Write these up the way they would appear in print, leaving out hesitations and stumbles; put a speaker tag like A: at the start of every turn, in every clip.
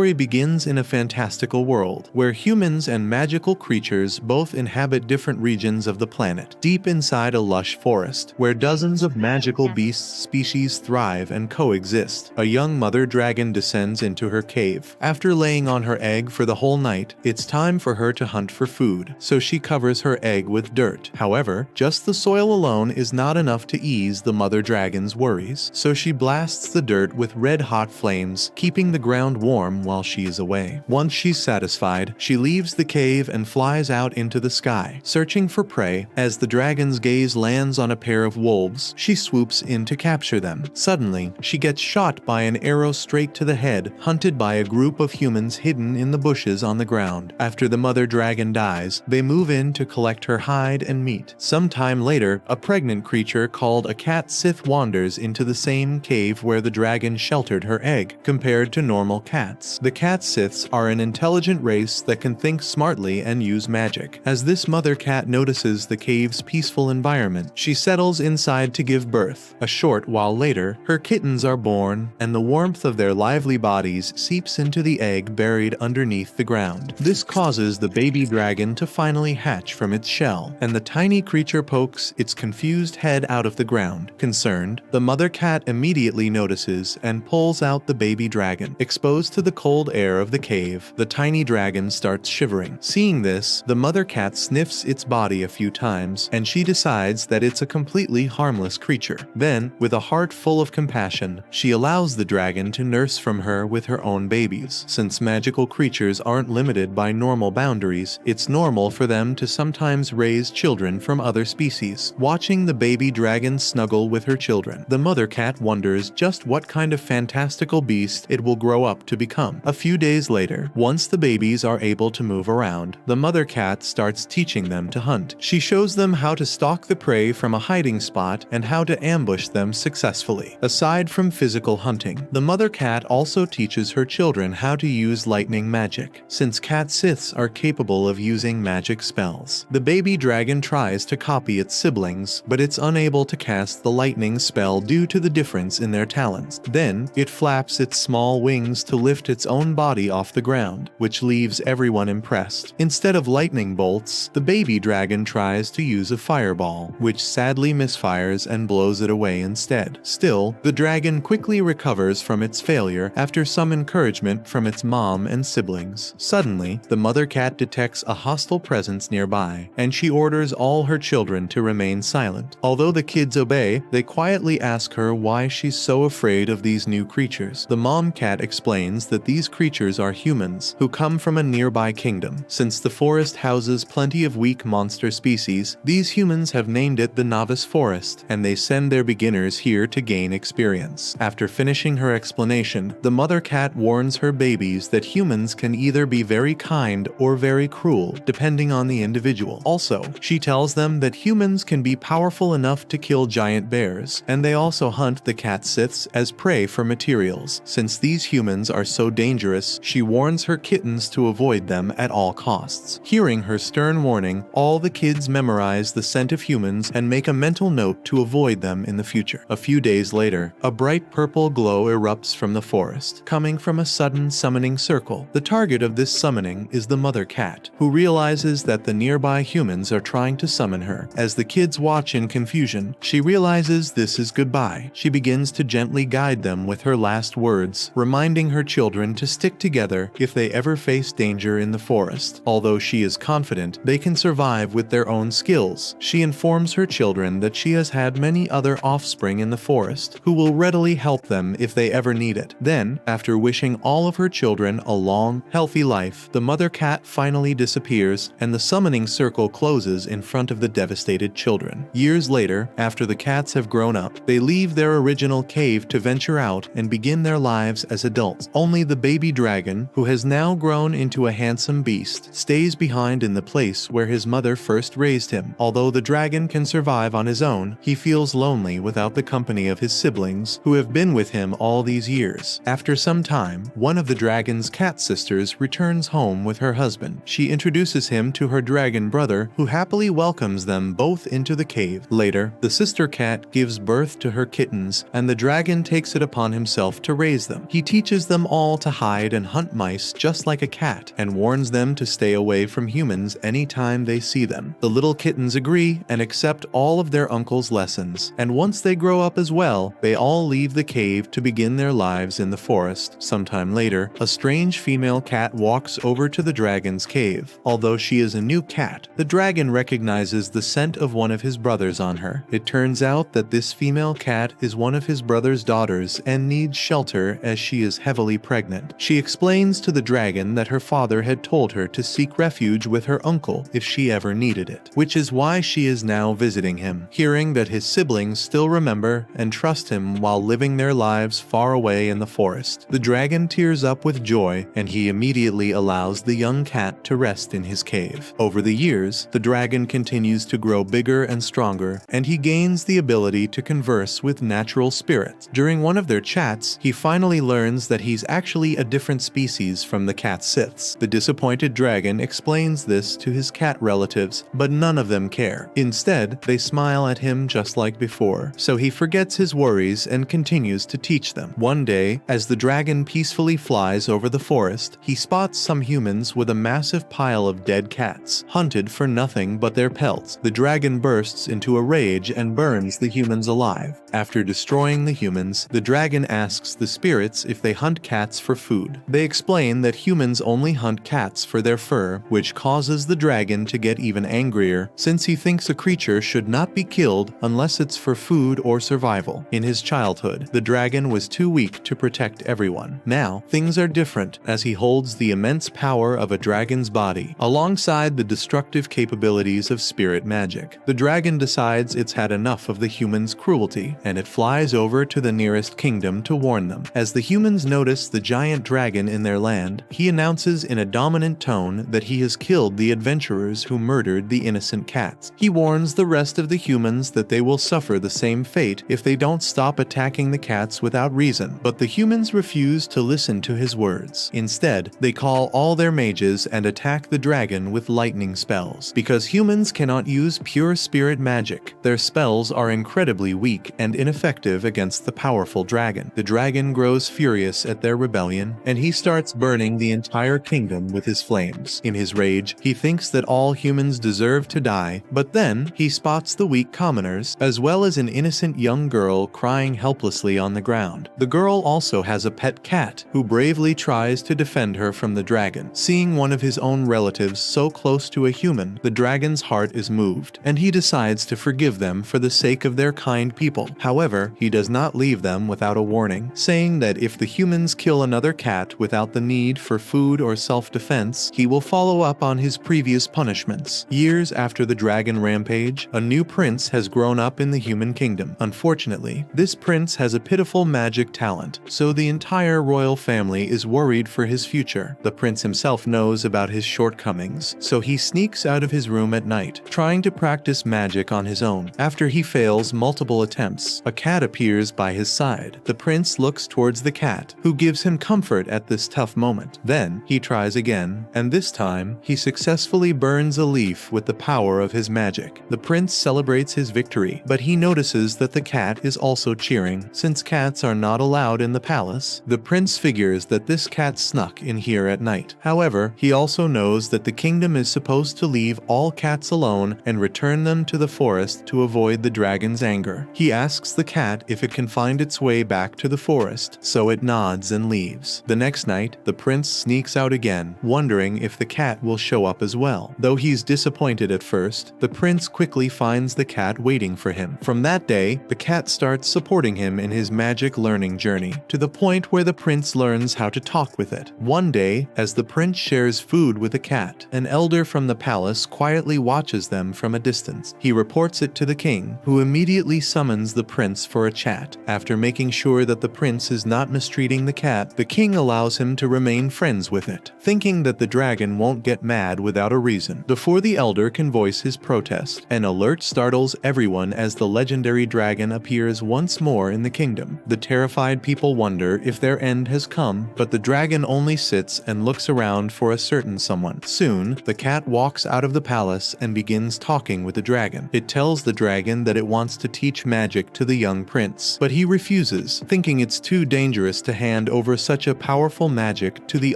A: story begins in a fantastical world, where humans and magical creatures both inhabit different regions of the planet. Deep inside a lush forest, where dozens of magical beast species thrive and coexist, a young mother dragon descends into her cave. After laying on her egg for the whole night, it's time for her to hunt for food, so she covers her egg with dirt. However, just the soil alone is not enough to ease the mother dragon's worries, so she blasts the dirt with red-hot flames, keeping the ground warm while she is away. Once she's satisfied, she leaves the cave and flies out into the sky, searching for prey. As the dragon's gaze lands on a pair of wolves, she swoops in to capture them. Suddenly, she gets shot by an arrow straight to the head, hunted by a group of humans hidden in the bushes on the ground. After the mother dragon dies, they move in to collect her hide and meat. Sometime later, a pregnant creature called a cat sith wanders into the same cave where the dragon sheltered her egg. Compared to normal cats, the cat siths are an intelligent race that can think smartly and use magic. As this mother cat notices the cave's peaceful environment, she settles inside to give birth. A short while later, her kittens are born, and the warmth of their lively bodies seeps into the egg buried underneath the ground. This causes the baby dragon to finally hatch from its shell, and the tiny creature pokes its confused head out of the ground. Concerned, the mother cat immediately notices and pulls out the baby dragon. Exposed to the cold air of the cave, the tiny dragon starts shivering. Seeing this, the mother cat sniffs its body a few times, and she decides that it's a completely harmless creature. Then, with a heart full of compassion, she allows the dragon to nurse from her with her own babies. Since magical creatures aren't limited by normal boundaries, it's normal for them to sometimes raise children from other species. Watching the baby dragon snuggle with her children, the mother cat wonders just what kind of fantastical beast it will grow up to become. A few days later, once the babies are able to move around, the mother cat starts teaching them to hunt. She shows them how to stalk the prey from a hiding spot and how to ambush them successfully. Aside from physical hunting, the mother cat also teaches her children how to use lightning magic, since cat siths are capable of using magic spells. The baby dragon tries to copy its siblings, but it's unable to cast the lightning spell due to the difference in their talents. Then, it flaps its small wings to lift its own body off the ground, which leaves everyone impressed. Instead of lightning bolts, the baby dragon tries to use a fireball, which sadly misfires and blows it away instead. Still, the dragon quickly recovers from its failure after some encouragement from its mom and siblings. Suddenly, the mother cat detects a hostile presence nearby, and she orders all her children to remain silent. Although the kids obey, they quietly ask her why she's so afraid of these new creatures. The mom cat explains that these creatures are humans who come from a nearby kingdom. Since the forest houses plenty of weak monster species, these humans have named it the Novice Forest, and they send their beginners here to gain experience. After finishing her explanation, the mother cat warns her babies that humans can either be very kind or very cruel, depending on the individual. Also, she tells them that humans can be powerful enough to kill giant bears, and they also hunt the cat siths as prey for materials. Since these humans are so dangerous, she warns her kittens to avoid them at all costs. Hearing her stern warning, all the kids memorize the scent of humans and make a mental note to avoid them in the future. A few days later, a bright purple glow erupts from the forest, coming from a sudden summoning circle. The target of this summoning is the mother cat, who realizes that the nearby humans are trying to summon her. As the kids watch in confusion, she realizes this is goodbye. She begins to gently guide them with her last words, reminding her children to stick together if they ever face danger in the forest. Although she is confident they can survive with their own skills, she informs her children that she has had many other offspring in the forest who will readily help them if they ever need it. Then, after wishing all of her children a long, healthy life, the mother cat finally disappears and the summoning circle closes in front of the devastated children. Years later, after the cats have grown up, they leave their original cave to venture out and begin their lives as adults. Only the baby dragon, who has now grown into a handsome beast, stays behind in the place where his mother first raised him. Although the dragon can survive on his own, he feels lonely without the company of his siblings, who have been with him all these years. After some time, one of the dragon's cat sisters returns home with her husband. She introduces him to her dragon brother, who happily welcomes them both into the cave. Later, the sister cat gives birth to her kittens, and the dragon takes it upon himself to raise them. He teaches them all to to hide and hunt mice just like a cat, and warns them to stay away from humans anytime they see them. The little kittens agree and accept all of their uncle's lessons, and once they grow up as well, they all leave the cave to begin their lives in the forest. Sometime later, a strange female cat walks over to the dragon's cave. Although she is a new cat, the dragon recognizes the scent of one of his brothers on her. It turns out that this female cat is one of his brother's daughters and needs shelter as she is heavily pregnant. She explains to the dragon that her father had told her to seek refuge with her uncle if she ever needed it, which is why she is now visiting him. Hearing that his siblings still remember and trust him while living their lives far away in the forest, the dragon tears up with joy, and he immediately allows the young cat to rest in his cave. Over the years, the dragon continues to grow bigger and stronger, and he gains the ability to converse with natural spirits. During one of their chats, he finally learns that he's actually a different species from the cat Siths. The disappointed dragon explains this to his cat relatives, but none of them care. Instead, they smile at him just like before, so he forgets his worries and continues to teach them. One day, as the dragon peacefully flies over the forest, he spots some humans with a massive pile of dead cats, hunted for nothing but their pelts. The dragon bursts into a rage and burns the humans alive. After destroying the humans, the dragon asks the spirits if they hunt cats for food. They explain that humans only hunt cats for their fur, which causes the dragon to get even angrier, since he thinks a creature should not be killed unless it's for food or survival. In his childhood, the dragon was too weak to protect everyone. Now, things are different, as he holds the immense power of a dragon's body, alongside the destructive capabilities of spirit magic. The dragon decides it's had enough of the humans' cruelty, and it flies over to the nearest kingdom to warn them. As the humans notice the giant dragon in their land, he announces in a dominant tone that he has killed the adventurers who murdered the innocent cats. He warns the rest of the humans that they will suffer the same fate if they don't stop attacking the cats without reason, but the humans refuse to listen to his words. Instead, they call all their mages and attack the dragon with lightning spells. Because humans cannot use pure spirit magic, their spells are incredibly weak and ineffective against the powerful dragon. The dragon grows furious at their rebellion, and he starts burning the entire kingdom with his flames. In his rage, he thinks that all humans deserve to die, but then he spots the weak commoners, as well as an innocent young girl crying helplessly on the ground. The girl also has a pet cat, who bravely tries to defend her from the dragon. Seeing one of his own relatives so close to a human, the dragon's heart is moved, and he decides to forgive them for the sake of their kind people. However, he does not leave them without a warning, saying that if the humans kill another cat without the need for food or self-defense, he will follow up on his previous punishments. Years after the dragon rampage, a new prince has grown up in the human kingdom. Unfortunately, this prince has a pitiful magic talent, so the entire royal family is worried for his future. The prince himself knows about his shortcomings, so he sneaks out of his room at night, trying to practice magic on his own. After he fails multiple attempts, a cat appears by his side. The prince looks towards the cat, who gives him comfort at this tough moment. Then, he tries again, and this time, he successfully burns a leaf with the power of his magic. The prince celebrates his victory, but he notices that the cat is also cheering. Since cats are not allowed in the palace, the prince figures that this cat snuck in here at night. However, he also knows that the kingdom is supposed to leave all cats alone and return them to the forest to avoid the dragon's anger. He asks the cat if it can find its way back to the forest, so it nods and leaves. The next night, the prince sneaks out again, wondering if the cat will show up as well. Though he's disappointed at first, the prince quickly finds the cat waiting for him. From that day, the cat starts supporting him in his magic learning journey, to the point where the prince learns how to talk with it. One day, as the prince shares food with the cat, an elder from the palace quietly watches them from a distance. He reports it to the king, who immediately summons the prince for a chat. After making sure that the prince is not mistreating the cat, the king allows him to remain friends with it, thinking that the dragon won't get mad without a reason. Before the elder can voice his protest, an alert startles everyone as the legendary dragon appears once more in the kingdom. The terrified people wonder if their end has come, but the dragon only sits and looks around for a certain someone. Soon, the cat walks out of the palace and begins talking with the dragon. It tells the dragon that it wants to teach magic to the young prince, but he refuses, thinking it's too dangerous to hand over such such a powerful magic to the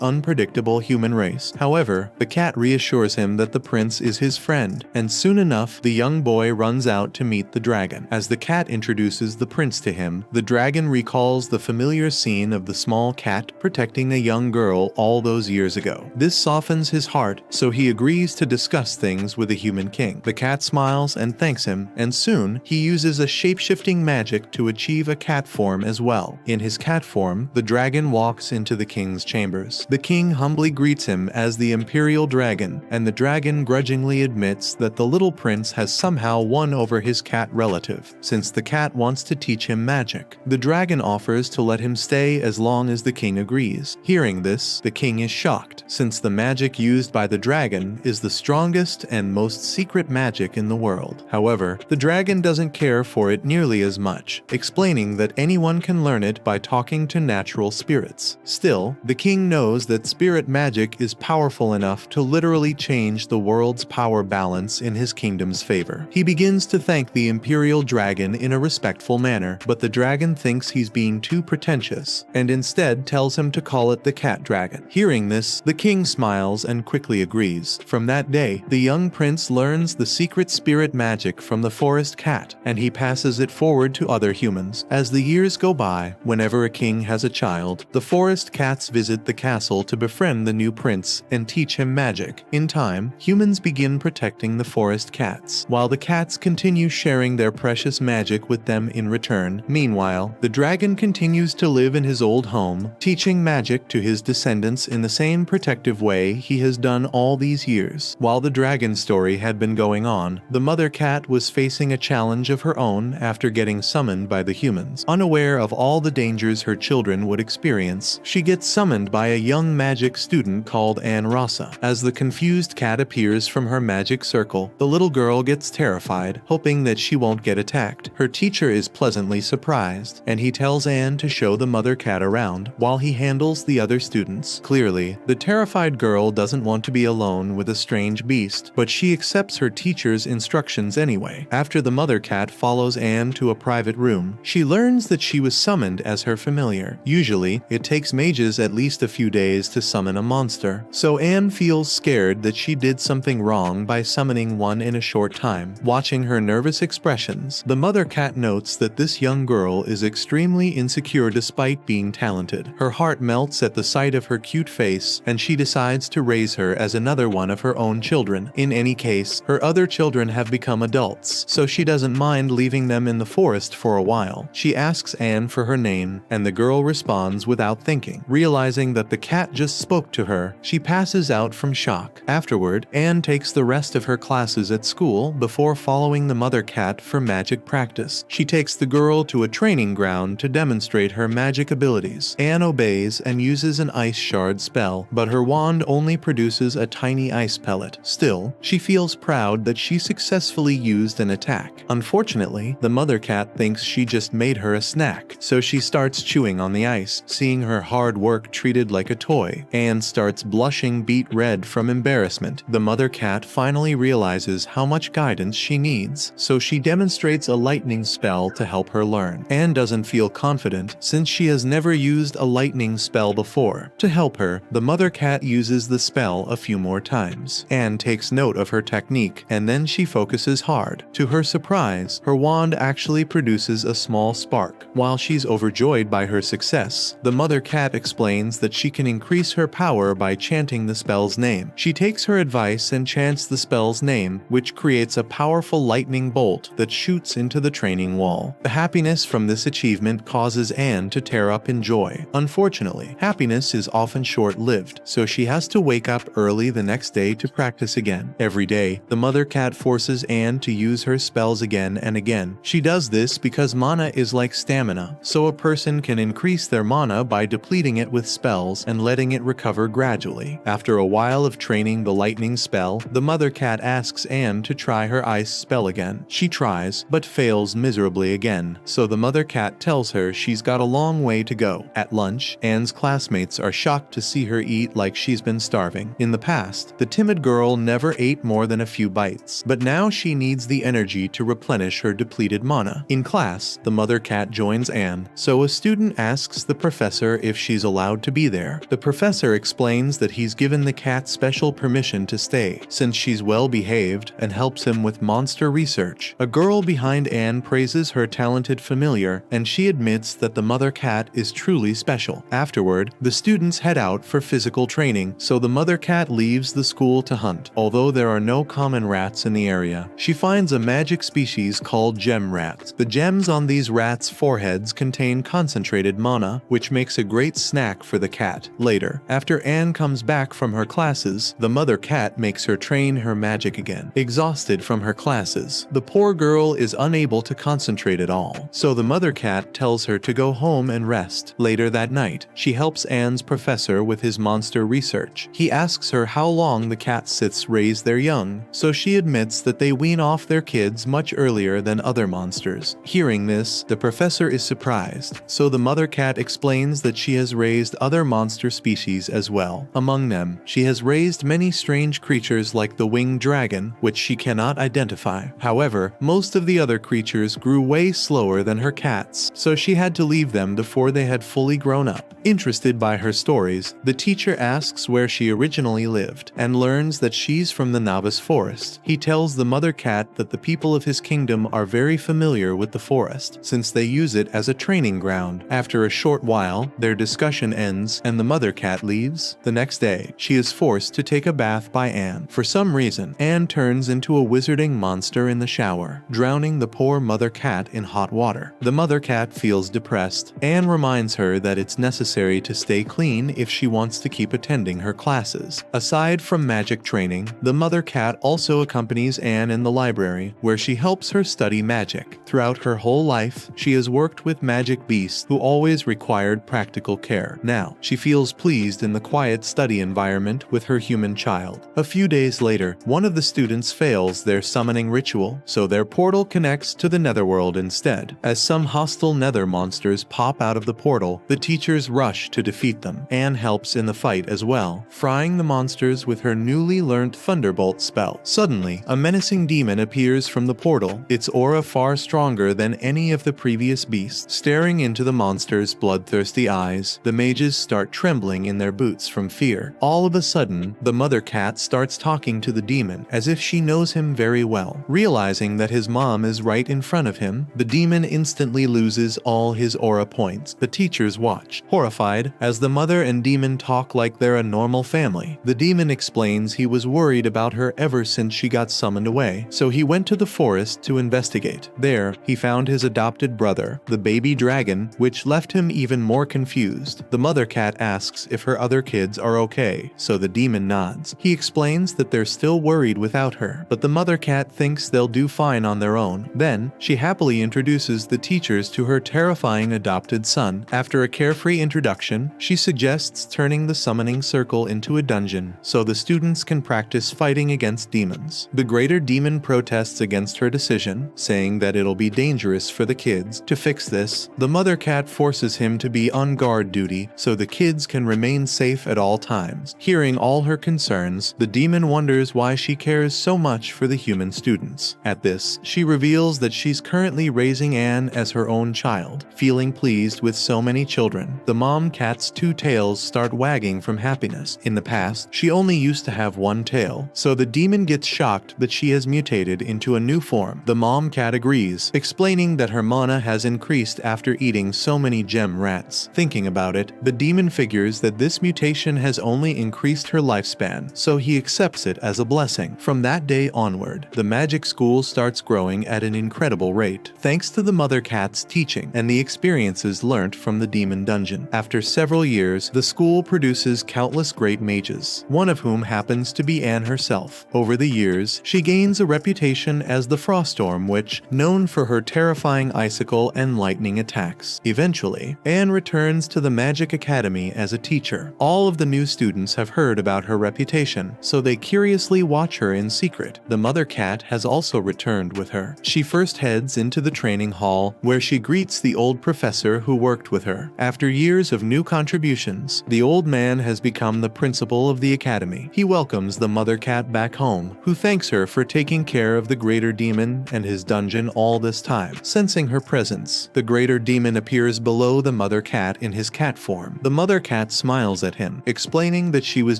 A: unpredictable human race. However, the cat reassures him that the prince is his friend, and soon enough, the young boy runs out to meet the dragon. As the cat introduces the prince to him, the dragon recalls the familiar scene of the small cat protecting a young girl all those years ago. This softens his heart, so he agrees to discuss things with the human king. The cat smiles and thanks him, and soon, he uses a shape-shifting magic to achieve a cat form as well. In his cat form, the dragon walks into the king's chambers. The king humbly greets him as the imperial dragon, and the dragon grudgingly admits that the little prince has somehow won over his cat relative, since the cat wants to teach him magic. The dragon offers to let him stay as long as the king agrees. Hearing this, the king is shocked, since the magic used by the dragon is the strongest and most secret magic in the world. However, the dragon doesn't care for it nearly as much, explaining that anyone can learn it by talking to natural spirits. Still, the king knows that spirit magic is powerful enough to literally change the world's power balance in his kingdom's favor. He begins to thank the imperial dragon in a respectful manner, but the dragon thinks he's being too pretentious, and instead tells him to call it the cat dragon. Hearing this, the king smiles and quickly agrees. From that day, the young prince learns the secret spirit magic from the forest cat, and he passes it forward to other humans. As the years go by, whenever a king has a child, the forest cats visit the castle to befriend the new prince and teach him magic. In time, humans begin protecting the forest cats, while the cats continue sharing their precious magic with them in return. Meanwhile, the dragon continues to live in his old home, teaching magic to his descendants in the same protective way he has done all these years. While the dragon story had been going on, the mother cat was facing a challenge of her own after getting summoned by the humans. Unaware of all the dangers her children would experience, she gets summoned by a young magic student called Anne Rasa. As the confused cat appears from her magic circle, the little girl gets terrified, hoping that she won't get attacked. Her teacher is pleasantly surprised, and he tells Anne to show the mother cat around while he handles the other students. Clearly, the terrified girl doesn't want to be alone with a strange beast, but she accepts her teacher's instructions anyway. After the mother cat follows Anne to a private room, she learns that she was summoned as her familiar. Usually, it takes mages at least a few days to summon a monster, so Anne feels scared that she did something wrong by summoning one in a short time. Watching her nervous expressions, the mother cat notes that this young girl is extremely insecure despite being talented. Her heart melts at the sight of her cute face, and she decides to raise her as another one of her own children. In any case, her other children have become adults, so she doesn't mind leaving them in the forest for a while. She asks Anne for her name, and the girl responds without thinking. Realizing that the cat just spoke to her, she passes out from shock. Afterward, Anne takes the rest of her classes at school before following the mother cat for magic practice. She takes the girl to a training ground to demonstrate her magic abilities. Anne obeys and uses an ice shard spell, but her wand only produces a tiny ice pellet. Still, she feels proud that she successfully used an attack. Unfortunately, the mother cat thinks she just made her a snack, so she starts chewing on the ice. Seeing her hard work treated like a toy, Anne starts blushing beet red from embarrassment. The mother cat finally realizes how much guidance she needs, so she demonstrates a lightning spell to help her learn. Anne doesn't feel confident since she has never used a lightning spell before. To help her, the mother cat uses the spell a few more times. Anne takes note of her technique, and then she focuses hard. To her surprise, her wand actually produces a small spark. While she's overjoyed by her success, the mother cat explains that she can increase her power by chanting the spell's name. She takes her advice and chants the spell's name, which creates a powerful lightning bolt that shoots into the training wall. The happiness from this achievement causes Anne to tear up in joy. Unfortunately, happiness is often short-lived, so she has to wake up early the next day to practice again. Every day, the mother cat forces Anne to use her spells again and again. She does this because mana is like stamina, so a person can increase their mana by depleting it with spells and letting it recover gradually. After a while of training the lightning spell, the mother cat asks Anne to try her ice spell again. She tries, but fails miserably again, so the mother cat tells her she's got a long way to go. At lunch, Anne's classmates are shocked to see her eat like she's been starving. In the past, the timid girl never ate more than a few bites, but now she needs the energy to replenish her depleted mana. In class, the mother cat joins Anne, so a student asks the professor her if she's allowed to be there. The professor explains that he's given the cat special permission to stay, since she's well behaved and helps him with monster research. A girl behind Anne praises her talented familiar, and she admits that the mother cat is truly special. Afterward, the students head out for physical training, so the mother cat leaves the school to hunt. Although there are no common rats in the area, she finds a magic species called gem rats. The gems on these rats' foreheads contain concentrated mana, which makes a great snack for the cat. Later, after Anne comes back from her classes, the mother cat makes her train her magic again. Exhausted from her classes, the poor girl is unable to concentrate at all, so the mother cat tells her to go home and rest. Later that night, she helps Anne's professor with his monster research. He asks her how long the cat siths raise their young, so she admits that they wean off their kids much earlier than other monsters. Hearing this, the professor is surprised, so the mother cat explains that she has raised other monster species as well. Among them, she has raised many strange creatures like the winged dragon, which she cannot identify. However, most of the other creatures grew way slower than her cats, so she had to leave them before they had fully grown up. Interested by her stories, the teacher asks where she originally lived, and learns that she's from the Novice Forest. He tells the mother cat that the people of his kingdom are very familiar with the forest, since they use it as a training ground. After a short while, their discussion ends, and the mother cat leaves. The next day, she is forced to take a bath by Anne. For some reason, Anne turns into a wizarding monster in the shower, drowning the poor mother cat in hot water. The mother cat feels depressed. Anne reminds her that it's necessary to stay clean if she wants to keep attending her classes. Aside from magic training, the mother cat also accompanies Anne in the library, where she helps her study magic. Throughout her whole life, she has worked with magic beasts who always required practical care. Now, she feels pleased in the quiet study environment with her human child. A few days later, one of the students fails their summoning ritual, so their portal connects to the netherworld instead. As some hostile nether monsters pop out of the portal, the teachers rush to defeat them. Anne helps in the fight as well, frying the monsters with her newly learned Thunderbolt spell. Suddenly, a menacing demon appears from the portal, its aura far stronger than any of the previous beasts. Staring into the monster's bloodthirsty eyes, the mages start trembling in their boots from fear. All of a sudden, the mother cat starts talking to the demon as if she knows him very well. Realizing that his mom is right in front of him, the demon instantly loses all his aura points. The teachers watch, horrified, as the mother and demon talk like they're a normal family. The demon explains he was worried about her ever since she got summoned away, so he went to the forest to investigate. There, he found his adopted brother, the baby dragon, which left him even more confused. The mother cat asks if her other kids are okay, so the demon nods. He explains that they're still worried without her, but the mother cat thinks they'll do fine on their own. Then, she happily introduces the teachers to her terrifying adopted son. After a carefree introduction, she suggests turning the summoning circle into a dungeon, so the students can practice fighting against demons. The greater demon protests against her decision, saying that it'll be dangerous for the kids. To fix this, the mother cat forces him to be on guard duty, so the kids can remain safe at all times. Hearing all her concerns, the demon wonders why she cares so much for the human students. At this, she reveals that she's currently raising Anne as her own child. Feeling pleased with so many children, the mom cat's two tails start wagging from happiness. In the past, she only used to have one tail, so the demon gets shocked that she has mutated into a new form. The mom cat agrees, explaining that her mana has increased after eating so many gem rats. Thinking about it, the demon figures that this mutation has only increased her lifespan, so he accepts it as a blessing. From that day onward, the magic school starts growing at an incredible rate, thanks to the mother cat's teaching and the experiences learnt from the demon dungeon. After several years, the school produces countless great mages, one of whom happens to be Anne herself. Over the years, she gains a reputation as the Froststorm Witch, known for her terrifying icicle and lightning attacks. Eventually, Anne returns to the Magic Academy as a teacher. All of the new students have heard about her reputation, so they curiously watch her in secret. The mother cat has also returned with her. She first heads into the training hall, where she greets the old professor who worked with her. After years of new contributions, the old man has become the principal of the academy. He welcomes the mother cat back home, who thanks her for taking care of the greater demon and his dungeon all this time. Sensing her presence, the greater demon appears below the mother cat in his cat form. The mother cat smiles at him, explaining that she was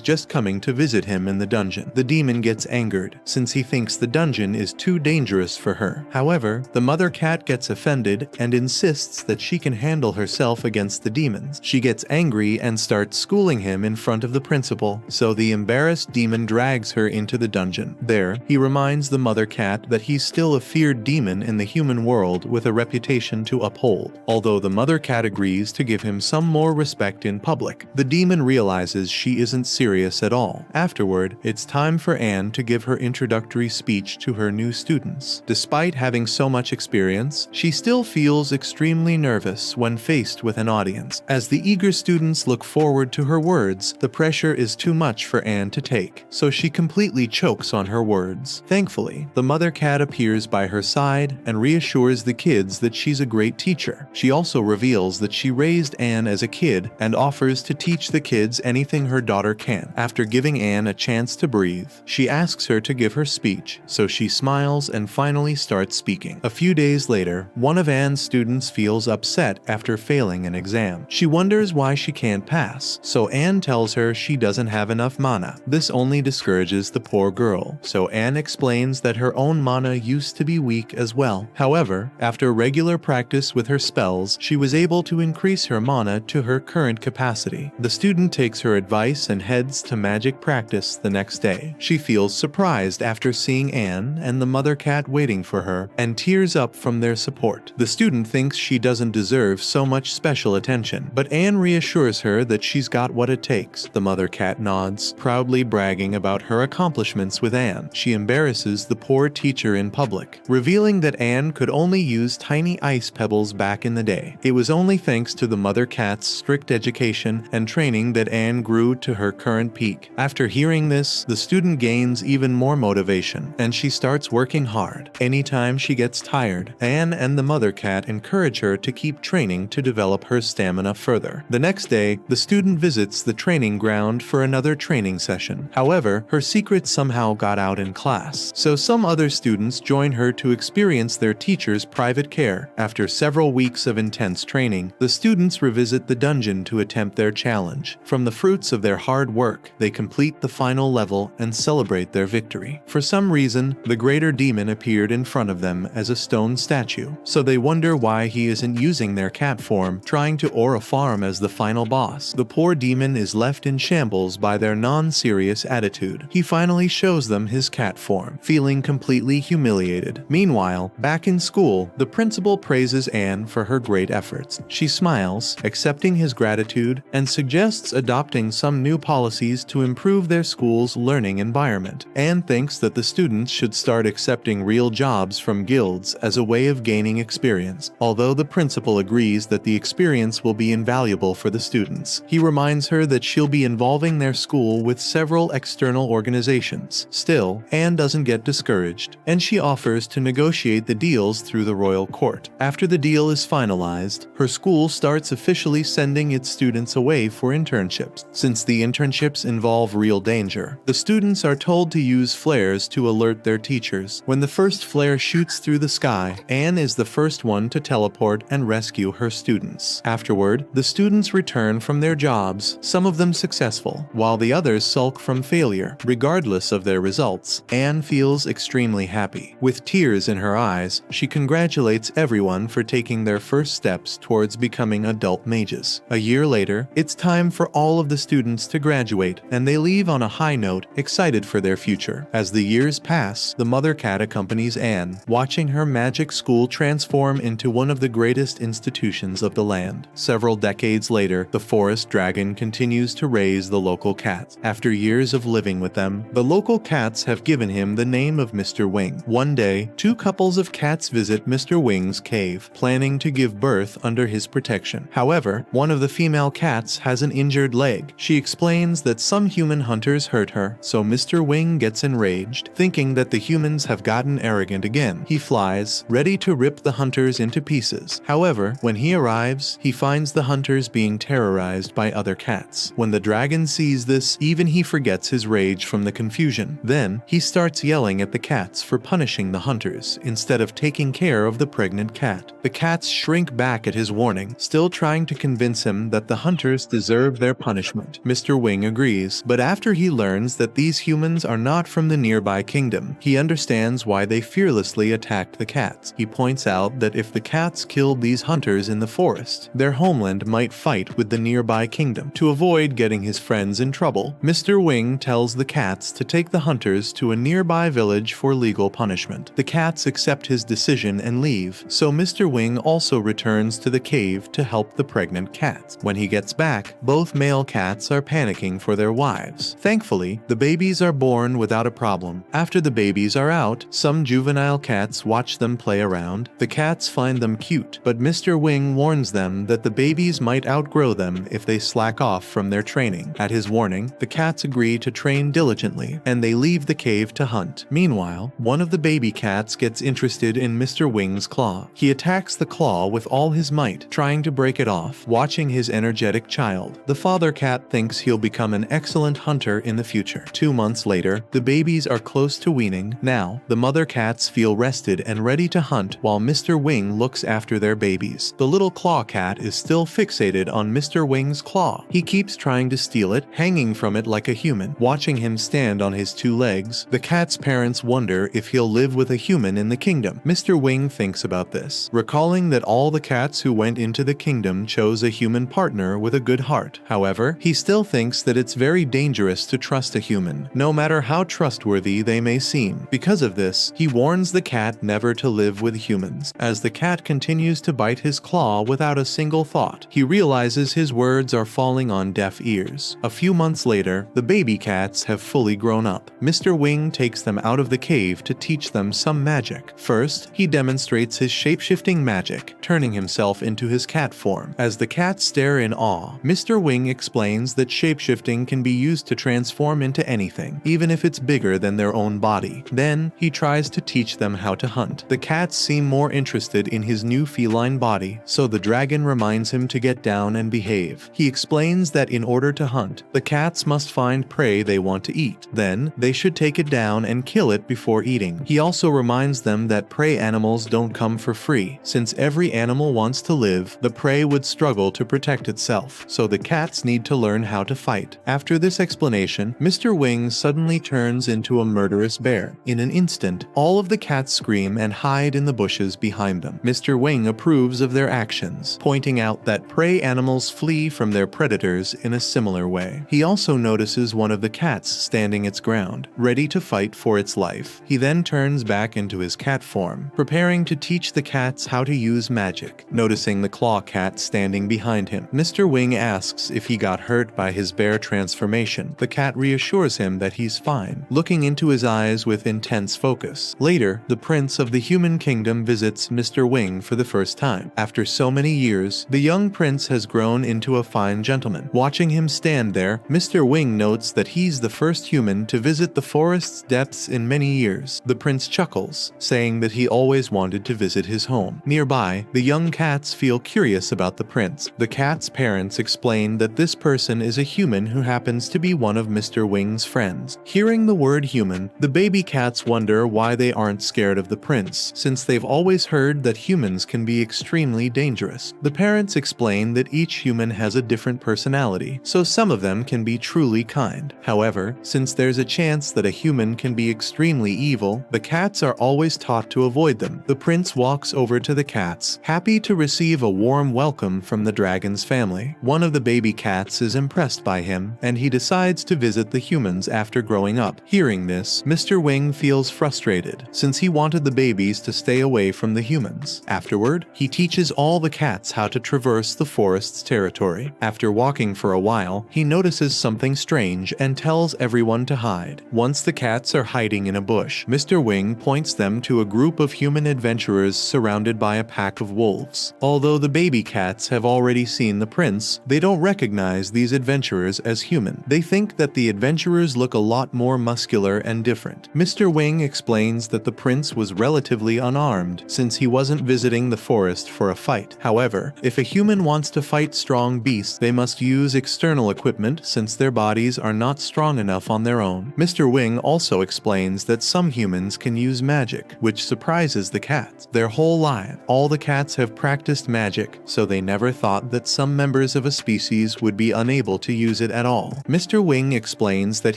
A: just coming to visit him in the dungeon. The demon gets angered, since he thinks the dungeon is too dangerous for her. However, the mother cat gets offended and insists that she can handle herself against the demons. She gets angry and starts schooling him in front of the principal, so the embarrassed demon drags her into the dungeon. There, he reminds the mother cat that he's still a feared demon in the human world with a reputation to uphold. Although the mother cat agrees to give him some more respect in public, the demon realizes she isn't serious at all. Afterward, it's time for Anne to give her introductory speech to her new students. Despite having so much experience, she still feels extremely nervous when faced with an audience. As the eager students look forward to her words, the pressure is too much for Anne to take, so she completely chokes on her words. Thankfully, the mother cat appears by her side and reassures the kids that she's a great teacher. She also reveals that she raised Anne as a kid and offers to teach the kids anything her daughter can. After giving Anne a chance to breathe, she asks her to give her speech, so she smiles and finally starts speaking. A few days later, one of Anne's students feels upset after failing an exam. She wonders why she can't pass, so Anne tells her she doesn't have enough mana. This only discourages the poor girl, so Anne explains that her own mana used to be weak as well. However, after regular practice with her spells, she was able to increase her mana to her current capacity. The student takes her advice and heads to magic practice the next day. She feels surprised after seeing Anne and the mother cat waiting for her, and tears up from their support. The student thinks she doesn't deserve so much special attention, but Anne reassures her that she's got what it takes. The mother cat nods, proudly bragging about her accomplishments with Anne. She embarrasses the poor teacher in public, revealing that Anne could only use tiny ice pebbles back in the day. It was only thanks to the mother cat's strict education and training that Anne grew to her current peak. After hearing this, the student gains even more motivation, and she starts working hard. Anytime she gets tired, Anne and the mother cat encourage her to keep training to develop her stamina further. The next day, the student visits the training ground for another training session. However, her secret somehow got out in class, so some other students join her to experience their teacher's private care. After several weeks of intense training, the students revisit the dungeon to attempt their challenge. From the fruits of their hard work, they complete the final level and celebrate their victory. For some reason, the greater demon appeared in front of them as a stone statue, so they wonder why he isn't using their cat form, trying to aura farm as the final boss. The poor demon is left in shambles by their non-serious attitude. He finally shows them his cat form, feeling completely humiliated. Meanwhile, back in school, the principal praises Anne for her great efforts. She smiles, accepting his gratitude, and suggests adopting some new policies to improve their school's learning environment. Anne thinks that the students should start accepting real jobs from guilds as a way of gaining experience, although the principal agrees that the experience will be invaluable for the students. He reminds her that she'll be involving their school with several external organizations. Still, Anne doesn't get discouraged, and she offers to negotiate the deals through the royal court. After the deal is finalized, her school starts officially sending its students away for internships. Since the internships involve real danger, the students are told to use flares to alert their teachers. When the first flare shoots through the sky, Anne is the first one to teleport and rescue her students. Afterward, the students return from their jobs, some of them successful, while the others sulk from failure. Regardless of their results, Anne feels extremely happy. With tears in her eyes, she congratulates everyone for taking their first steps towards becoming adult mages. A year later, it's time for all of the students to graduate, and they leave on a high note, excited for their future. As the years pass, the mother cat accompanies Anne, watching her magic school transform into one of the greatest institutions of the land. Several decades later, the forest dragon continues to raise the local cats. After years of living with them, the local cats have given him the name of Mr. Wing. One day, two couples of cats visit Mr. Wing's cave, planning to give birth under his protection. However, one of the female cats has an injured leg. She explains that some human hunters hurt her, so Mr. Wing gets enraged, thinking that the humans have gotten arrogant again. He flies, ready to rip the hunters into pieces. However, when he arrives, he finds the hunters being terrorized by other cats. When the dragon sees this, even he forgets his rage from the confusion. Then, he starts yelling at the cats for punishing the hunters instead of taking care of the pregnant cat. The cats shrink back at his warning, still trying trying to convince him that the hunters deserve their punishment. Mr. Wing agrees, but after he learns that these humans are not from the nearby kingdom, he understands why they fearlessly attacked the cats. He points out that if the cats killed these hunters in the forest, their homeland might fight with the nearby kingdom. To avoid getting his friends in trouble, Mr. Wing tells the cats to take the hunters to a nearby village for legal punishment. The cats accept his decision and leave, so Mr. Wing also returns to the cave to help the pregnant cats. When he gets back, both male cats are panicking for their wives. Thankfully, the babies are born without a problem. After the babies are out, some juvenile cats watch them play around. The cats find them cute, but Mr. Wing warns them that the babies might outgrow them if they slack off from their training. At his warning, the cats agree to train diligently, and they leave the cave to hunt. Meanwhile, one of the baby cats gets interested in Mr. Wing's claw. He attacks the claw with all his might, trying to break it off, watching his energetic child. The father cat thinks he'll become an excellent hunter in the future. 2 months later, the babies are close to weaning. Now, the mother cats feel rested and ready to hunt while Mr. Wing looks after their babies. The little claw cat is still fixated on Mr. Wing's claw. He keeps trying to steal it, hanging from it like a human. Watching him stand on his 2 legs, the cat's parents wonder if he'll live with a human in the kingdom. Mr. Wing thinks about this, recalling that all the cats who went into the kingdom chose a human partner with a good heart. However, he still thinks that it's very dangerous to trust a human, no matter how trustworthy they may seem. Because of this, he warns the cat never to live with humans. As the cat continues to bite his claw without a single thought, he realizes his words are falling on deaf ears. A few months later, the baby cats have fully grown up. Mr. Wing takes them out of the cave to teach them some magic. First, he demonstrates his shape-shifting magic, turning himself into his cat form. As the cats stare in awe, Mr. Wing explains that shape-shifting can be used to transform into anything, even if it's bigger than their own body. Then, he tries to teach them how to hunt. The cats seem more interested in his new feline body, so the dragon reminds him to get down and behave. He explains that in order to hunt, the cats must find prey they want to eat. Then, they should take it down and kill it before eating. He also reminds them that prey animals don't come for free. Since every animal wants to live, the prey would struggle to protect itself, so the cats need to learn how to fight. After this explanation, Mr. Wing suddenly turns into a murderous bear. In an instant, all of the cats scream and hide in the bushes behind them. Mr. Wing approves of their actions, pointing out that prey animals flee from their predators in a similar way. He also notices one of the cats standing its ground, ready to fight for its life. He then turns back into his cat form, preparing to teach the cats how to use magic. Noticing the claw cat standing behind him, Mr. Wing asks if he got hurt by his bear transformation. The cat reassures him that he's fine, looking into his eyes with intense focus. Later, the prince of the human kingdom visits Mr. Wing for the first time. After so many years, the young prince has grown into a fine gentleman. Watching him stand there, Mr. Wing notes that he's the first human to visit the forest's depths in many years. The prince chuckles, saying that he always wanted to visit his home. Nearby, the young cats feel curious about the prince. The cat's parents explain that this person is a human who happens to be one of Mr. Wing's friends. Hearing the word human, the baby cats wonder why they aren't scared of the prince, since they've always heard that humans can be extremely dangerous. The parents explain that each human has a different personality, so some of them can be truly kind. However, since there's a chance that a human can be extremely evil, the cats are always taught to avoid them. The prince walks over to the cats, happy to receive a warm welcome from the dragon's family. One of the baby cats is impressed by him, and he decides to visit the humans after growing up. Hearing this, Mr. Wing feels frustrated, since he wanted the babies to stay away from the humans. Afterward, he teaches all the cats how to traverse the forest's territory. After walking for a while, he notices something strange and tells everyone to hide. Once the cats are hiding in a bush, Mr. Wing points them to a group of human adventurers surrounded by a pack of wolves. Although the baby cats have already seen the prince, they don't recognize these adventurers as human. They think that the adventurers look a lot more muscular and different. Mr. Wing explains that the prince was relatively unarmed, since he wasn't visiting the forest for a fight. However, if a human wants to fight strong beasts, they must use external equipment since their bodies are not strong enough on their own. Mr. Wing also explains that some humans can use magic, which surprises the cats. Their whole life, all the cats have practiced magic, so they they never thought that some members of a species would be unable to use it at all. Mr. Wing explains that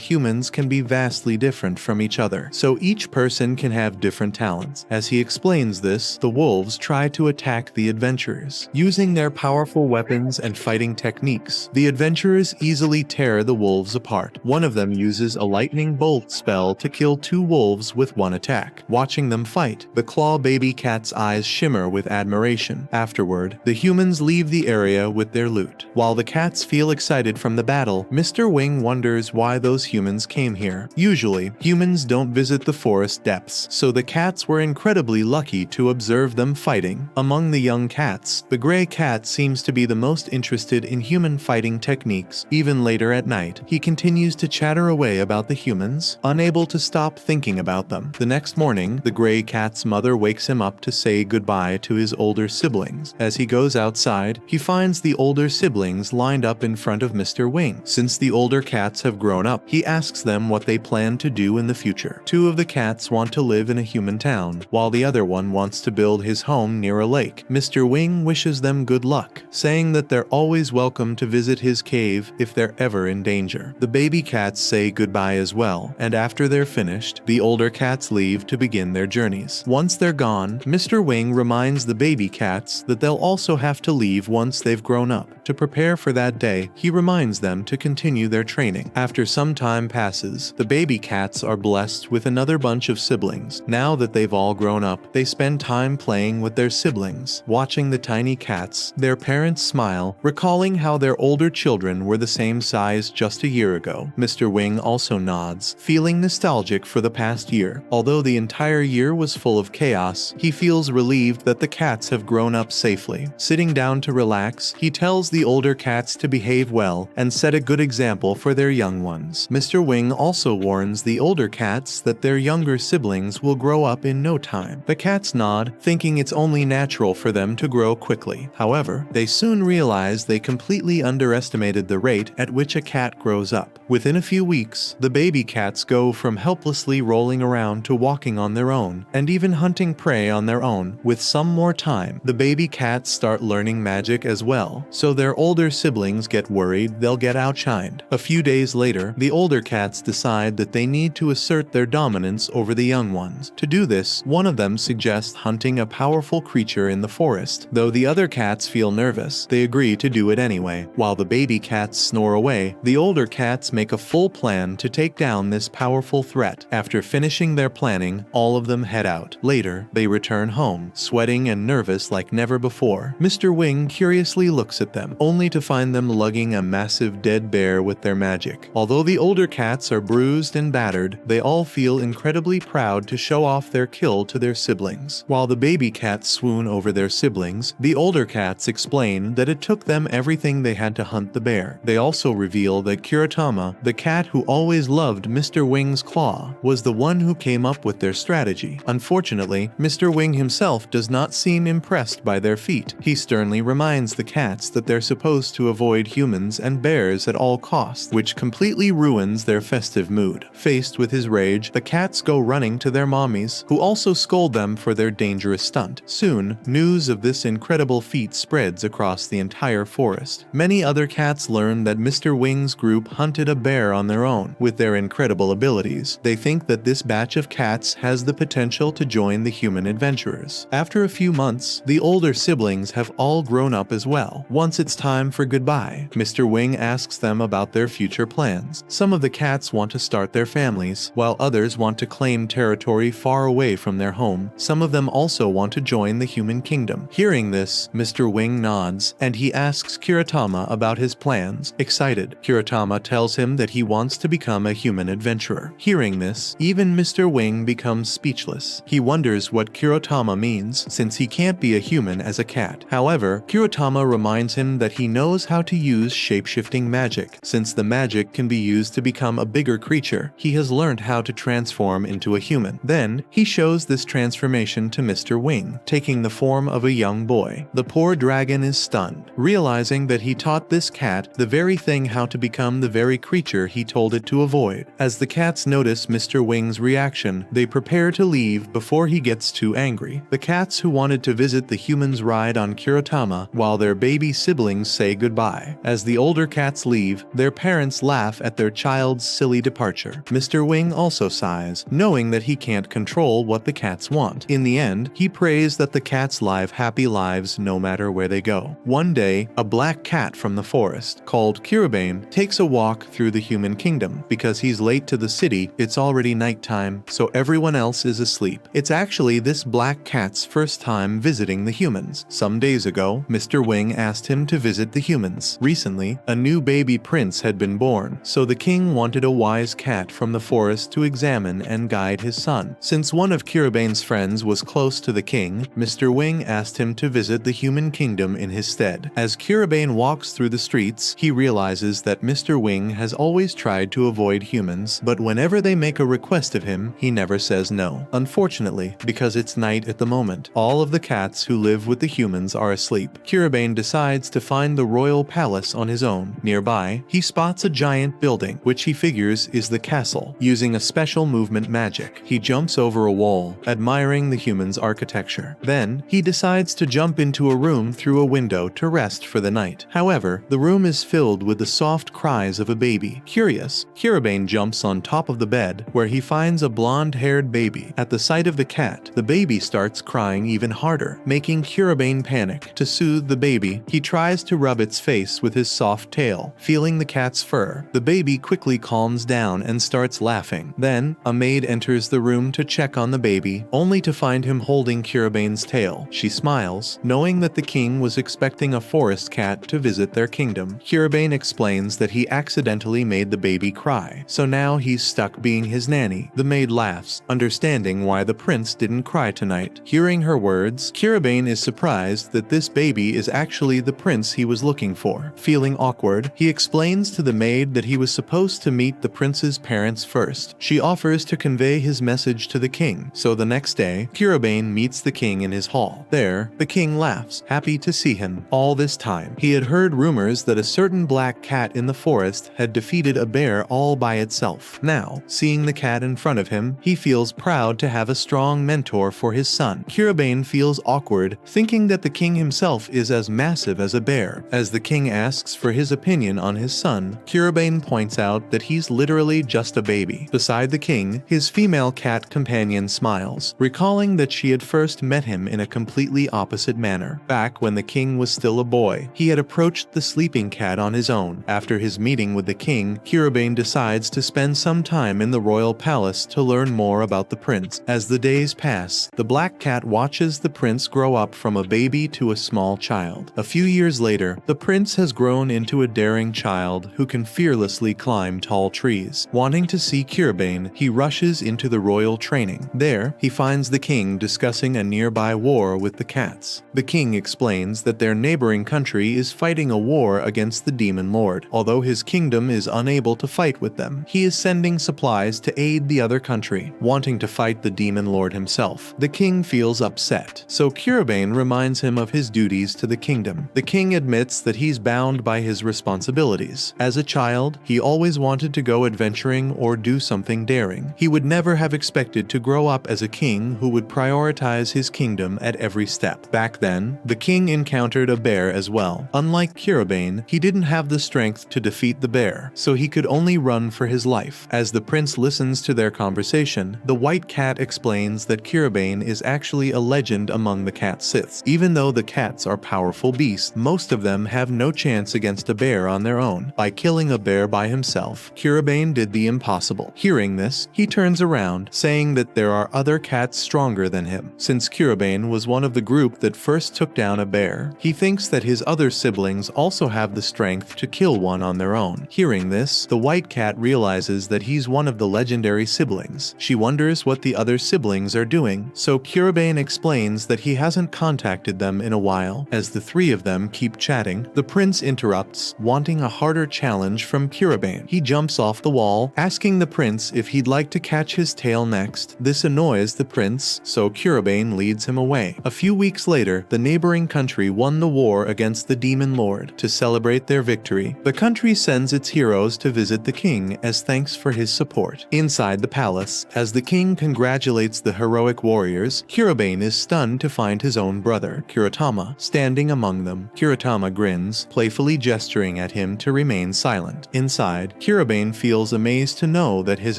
A: humans can be vastly different from each other, so each person can have different talents. As he explains this, the wolves try to attack the adventurers. Using their powerful weapons and fighting techniques, the adventurers easily tear the wolves apart. One of them uses a lightning bolt spell to kill 2 wolves with one attack. Watching them fight, the claw baby cat's eyes shimmer with admiration. Afterward, the humans leave the area with their loot. While the cats feel excited from the battle, Mr. Wing wonders why those humans came here. Usually, humans don't visit the forest depths, so the cats were incredibly lucky to observe them fighting. Among the young cats, the gray cat seems to be the most interested in human fighting techniques. Even later at night, he continues to chatter away about the humans, unable to stop thinking about them. The next morning, the gray cat's mother wakes him up to say goodbye to his older siblings. As he goes outside, he finds the older siblings lined up in front of Mr. Wing. Since the older cats have grown up, he asks them what they plan to do in the future. 2 of the cats want to live in a human town, while the other one wants to build his home near a lake. Mr. Wing wishes them good luck, saying that they're always welcome to visit his cave if they're ever in danger. The baby cats say goodbye as well, and after they're finished, the older cats leave to begin their journeys. Once they're gone, Mr. Wing reminds the baby cats that they'll also have to leave once they've grown up. To prepare for that day, he reminds them to continue their training. After some time passes, the baby cats are blessed with another bunch of siblings. Now that they've all grown up, they spend time playing with their siblings. Watching the tiny cats, their parents smile, recalling how their older children were the same size just a year ago. Mr. Wing also nods, feeling nostalgic for the past year. Although the entire year was full of chaos, he feels relieved that the cats have grown up safely. Sitting down to relax, he tells the older cats to behave well and set a good example for their young ones. Mr. Wing also warns the older cats that their younger siblings will grow up in no time. The cats nod, thinking it's only natural for them to grow quickly. However, they soon realize they completely underestimated the rate at which a cat grows up. Within a few weeks, the baby cats go from helplessly rolling around to walking on their own, and even hunting prey on their own. With some more time, the baby cats start learning magic as well, so their older siblings get worried they'll get outshined. A few days later, the older cats decide that they need to assert their dominance over the young ones. To do this, one of them suggests hunting a powerful creature in the forest. Though the other cats feel nervous, they agree to do it anyway. While the baby cats snore away, the older cats make a full plan to take down this powerful threat. After finishing their planning, all of them head out. Later, they return home, sweating and nervous like never before. Mr. Wing curiously looks at them, only to find them lugging a massive dead bear with their magic. Although the older cats are bruised and battered, they all feel incredibly proud to show off their kill to their siblings. While the baby cats swoon over their siblings, the older cats explain that it took them everything they had to hunt the bear. They also reveal that Kuratama, the cat who always loved Mr. Wing's claw, was the one who came up with their strategy. Unfortunately, Mr. Wing himself does not seem impressed by their feat. He sternly reminds the cats that they're supposed to avoid humans and bears at all costs, which completely ruins their festive mood. Faced with his rage, the cats go running to their mommies, who also scold them for their dangerous stunt. Soon, news of this incredible feat spreads across the entire forest. Many other cats learn that Mr. Wing's group hunted a bear on their own. With their incredible abilities, they think that this batch of cats has the potential to join the human adventurers. After a few months, the older siblings have all grown up as well. Once it's time for goodbye, Mr. Wing asks them about their future plans. Some of the cats want to start their families, while others want to claim territory far away from their home. Some of them also want to join the human kingdom. Hearing this, Mr. Wing nods, and he asks Kuratama about his plans. Excited, Kuratama tells him that he wants to become a human adventurer. Hearing this, even Mr. Wing becomes speechless. He wonders what Kuratama means, since he can't be a human as a cat. However, Kuratama reminds him that he knows how to use shape-shifting magic. Since the magic can be used to become a bigger creature, he has learned how to transform into a human. Then, he shows this transformation to Mr. Wing, taking the form of a young boy. The poor dragon is stunned, realizing that he taught this cat the very thing how to become the very creature he told it to avoid. As the cats notice Mr. Wing's reaction, they prepare to leave before he gets too angry. The cats who wanted to visit the humans ride on Kuratama Kuratama while their baby siblings say goodbye. As the older cats leave, their parents laugh at their child's silly departure. Mr. Wing also sighs, knowing that he can't control what the cats want. In the end, he prays that the cats live happy lives no matter where they go. One day, a black cat from the forest, called Kiribane, takes a walk through the human kingdom. Because he's late to the city, it's already nighttime, so everyone else is asleep. It's actually this black cat's first time visiting the humans. Some days ago, Mr. Wing asked him to visit the humans. Recently, a new baby prince had been born, so the king wanted a wise cat from the forest to examine and guide his son. Since one of Kiribane's friends was close to the king, Mr. Wing asked him to visit the human kingdom in his stead. As Kiribane walks through the streets, he realizes that Mr. Wing has always tried to avoid humans, but whenever they make a request of him, he never says no. Unfortunately, because it's night at the moment, all of the cats who live with the humans are asleep. Kiribane decides to find the royal palace on his own. Nearby, he spots a giant building, which he figures is the castle. Using a special movement magic, he jumps over a wall, admiring the humans' architecture. Then, he decides to jump into a room through a window to rest for the night. However, the room is filled with the soft cries of a baby. Curious, Kiribane jumps on top of the bed, where he finds a blonde-haired baby. At the sight of the cat, the baby starts crying even harder, making Kiribane panic. To soothe the baby, he tries to rub its face with his soft tail. Feeling the cat's fur, the baby quickly calms down and starts laughing. Then, a maid enters the room to check on the baby, only to find him holding Kiribane's tail. She smiles, knowing that the king was expecting a forest cat to visit their kingdom. Kiribane explains that he accidentally made the baby cry, so now he's stuck being his nanny. The maid laughs, understanding why the prince didn't cry tonight. Hearing her words, Kiribane is surprised that this baby is actually the prince he was looking for. Feeling awkward, he explains to the maid that he was supposed to meet the prince's parents first. She offers to convey his message to the king, so the next day, Kiribane meets the king in his hall. There, the king laughs, happy to see him. All this time, he had heard rumors that a certain black cat in the forest had defeated a bear all by itself. Now, seeing the cat in front of him, he feels proud to have a strong mentor for his son. Kiribane feels awkward, thinking that the king himself is as massive as a bear. As the king asks for his opinion on his son, Kiribane points out that he's literally just a baby. Beside the king, his female cat companion smiles, recalling that she had first met him in a completely opposite manner. Back when the king was still a boy, he had approached the sleeping cat on his own. After his meeting with the king, Kiribane decides to spend some time in the royal palace to learn more about the prince. As the days pass, the black cat watches the prince grow up from a baby to a small child. A few years later, the prince has grown into a daring child who can fearlessly climb tall trees. Wanting to see Kiribane, he rushes into the royal training. There, he finds the king discussing a nearby war with the cats. The king explains that their neighboring country is fighting a war against the demon lord. Although his kingdom is unable to fight with them, he is sending supplies to aid the other country, wanting to fight the demon lord himself. The king feels upset, so Kiribane reminds him of his duties to the kingdom. The king admits that he's bound by his responsibilities. As a child, he always wanted to go adventuring or do something daring. He would never have expected to grow up as a king who would prioritize his kingdom at every step. Back then, the king encountered a bear as well. Unlike Kiribane, he didn't have the strength to defeat the bear, so he could only run for his life. As the prince listens to their conversation, the white cat explains that Kiribane is actually a legend among the cat Siths. Even though the cats are powerful beasts, most of them have no chance against a bear on their own. By killing a bear by himself, Kiribane did the impossible. Hearing this, he turns around, saying that there are other cats stronger than him. Since Kiribane was one of the group that first took down a bear, he thinks that his other siblings also have the strength to kill one on their own. Hearing this, the white cat realizes that he's one of the legendary siblings. She wonders what the other siblings are doing, so Kiribane explains that he hasn't contacted them in a while. As the three of them keep chatting, the prince interrupts, wanting a harder challenge from Kiribane. He jumps off the wall, asking the prince if he'd like to catch his tail next. This annoys the prince, so Kiribane leads him away. A few weeks later, the neighboring country won the war against the demon lord. To celebrate their victory, the country sends its heroes to visit the king as thanks for his support. Inside the palace, as the king congratulates the heroic warriors, Kiribane is stunned to find his own brother, Kuratama, Kuretama, standing among them. Kuretama grins, playfully gesturing at him to remain silent. Inside, Kiribane feels amazed to know that his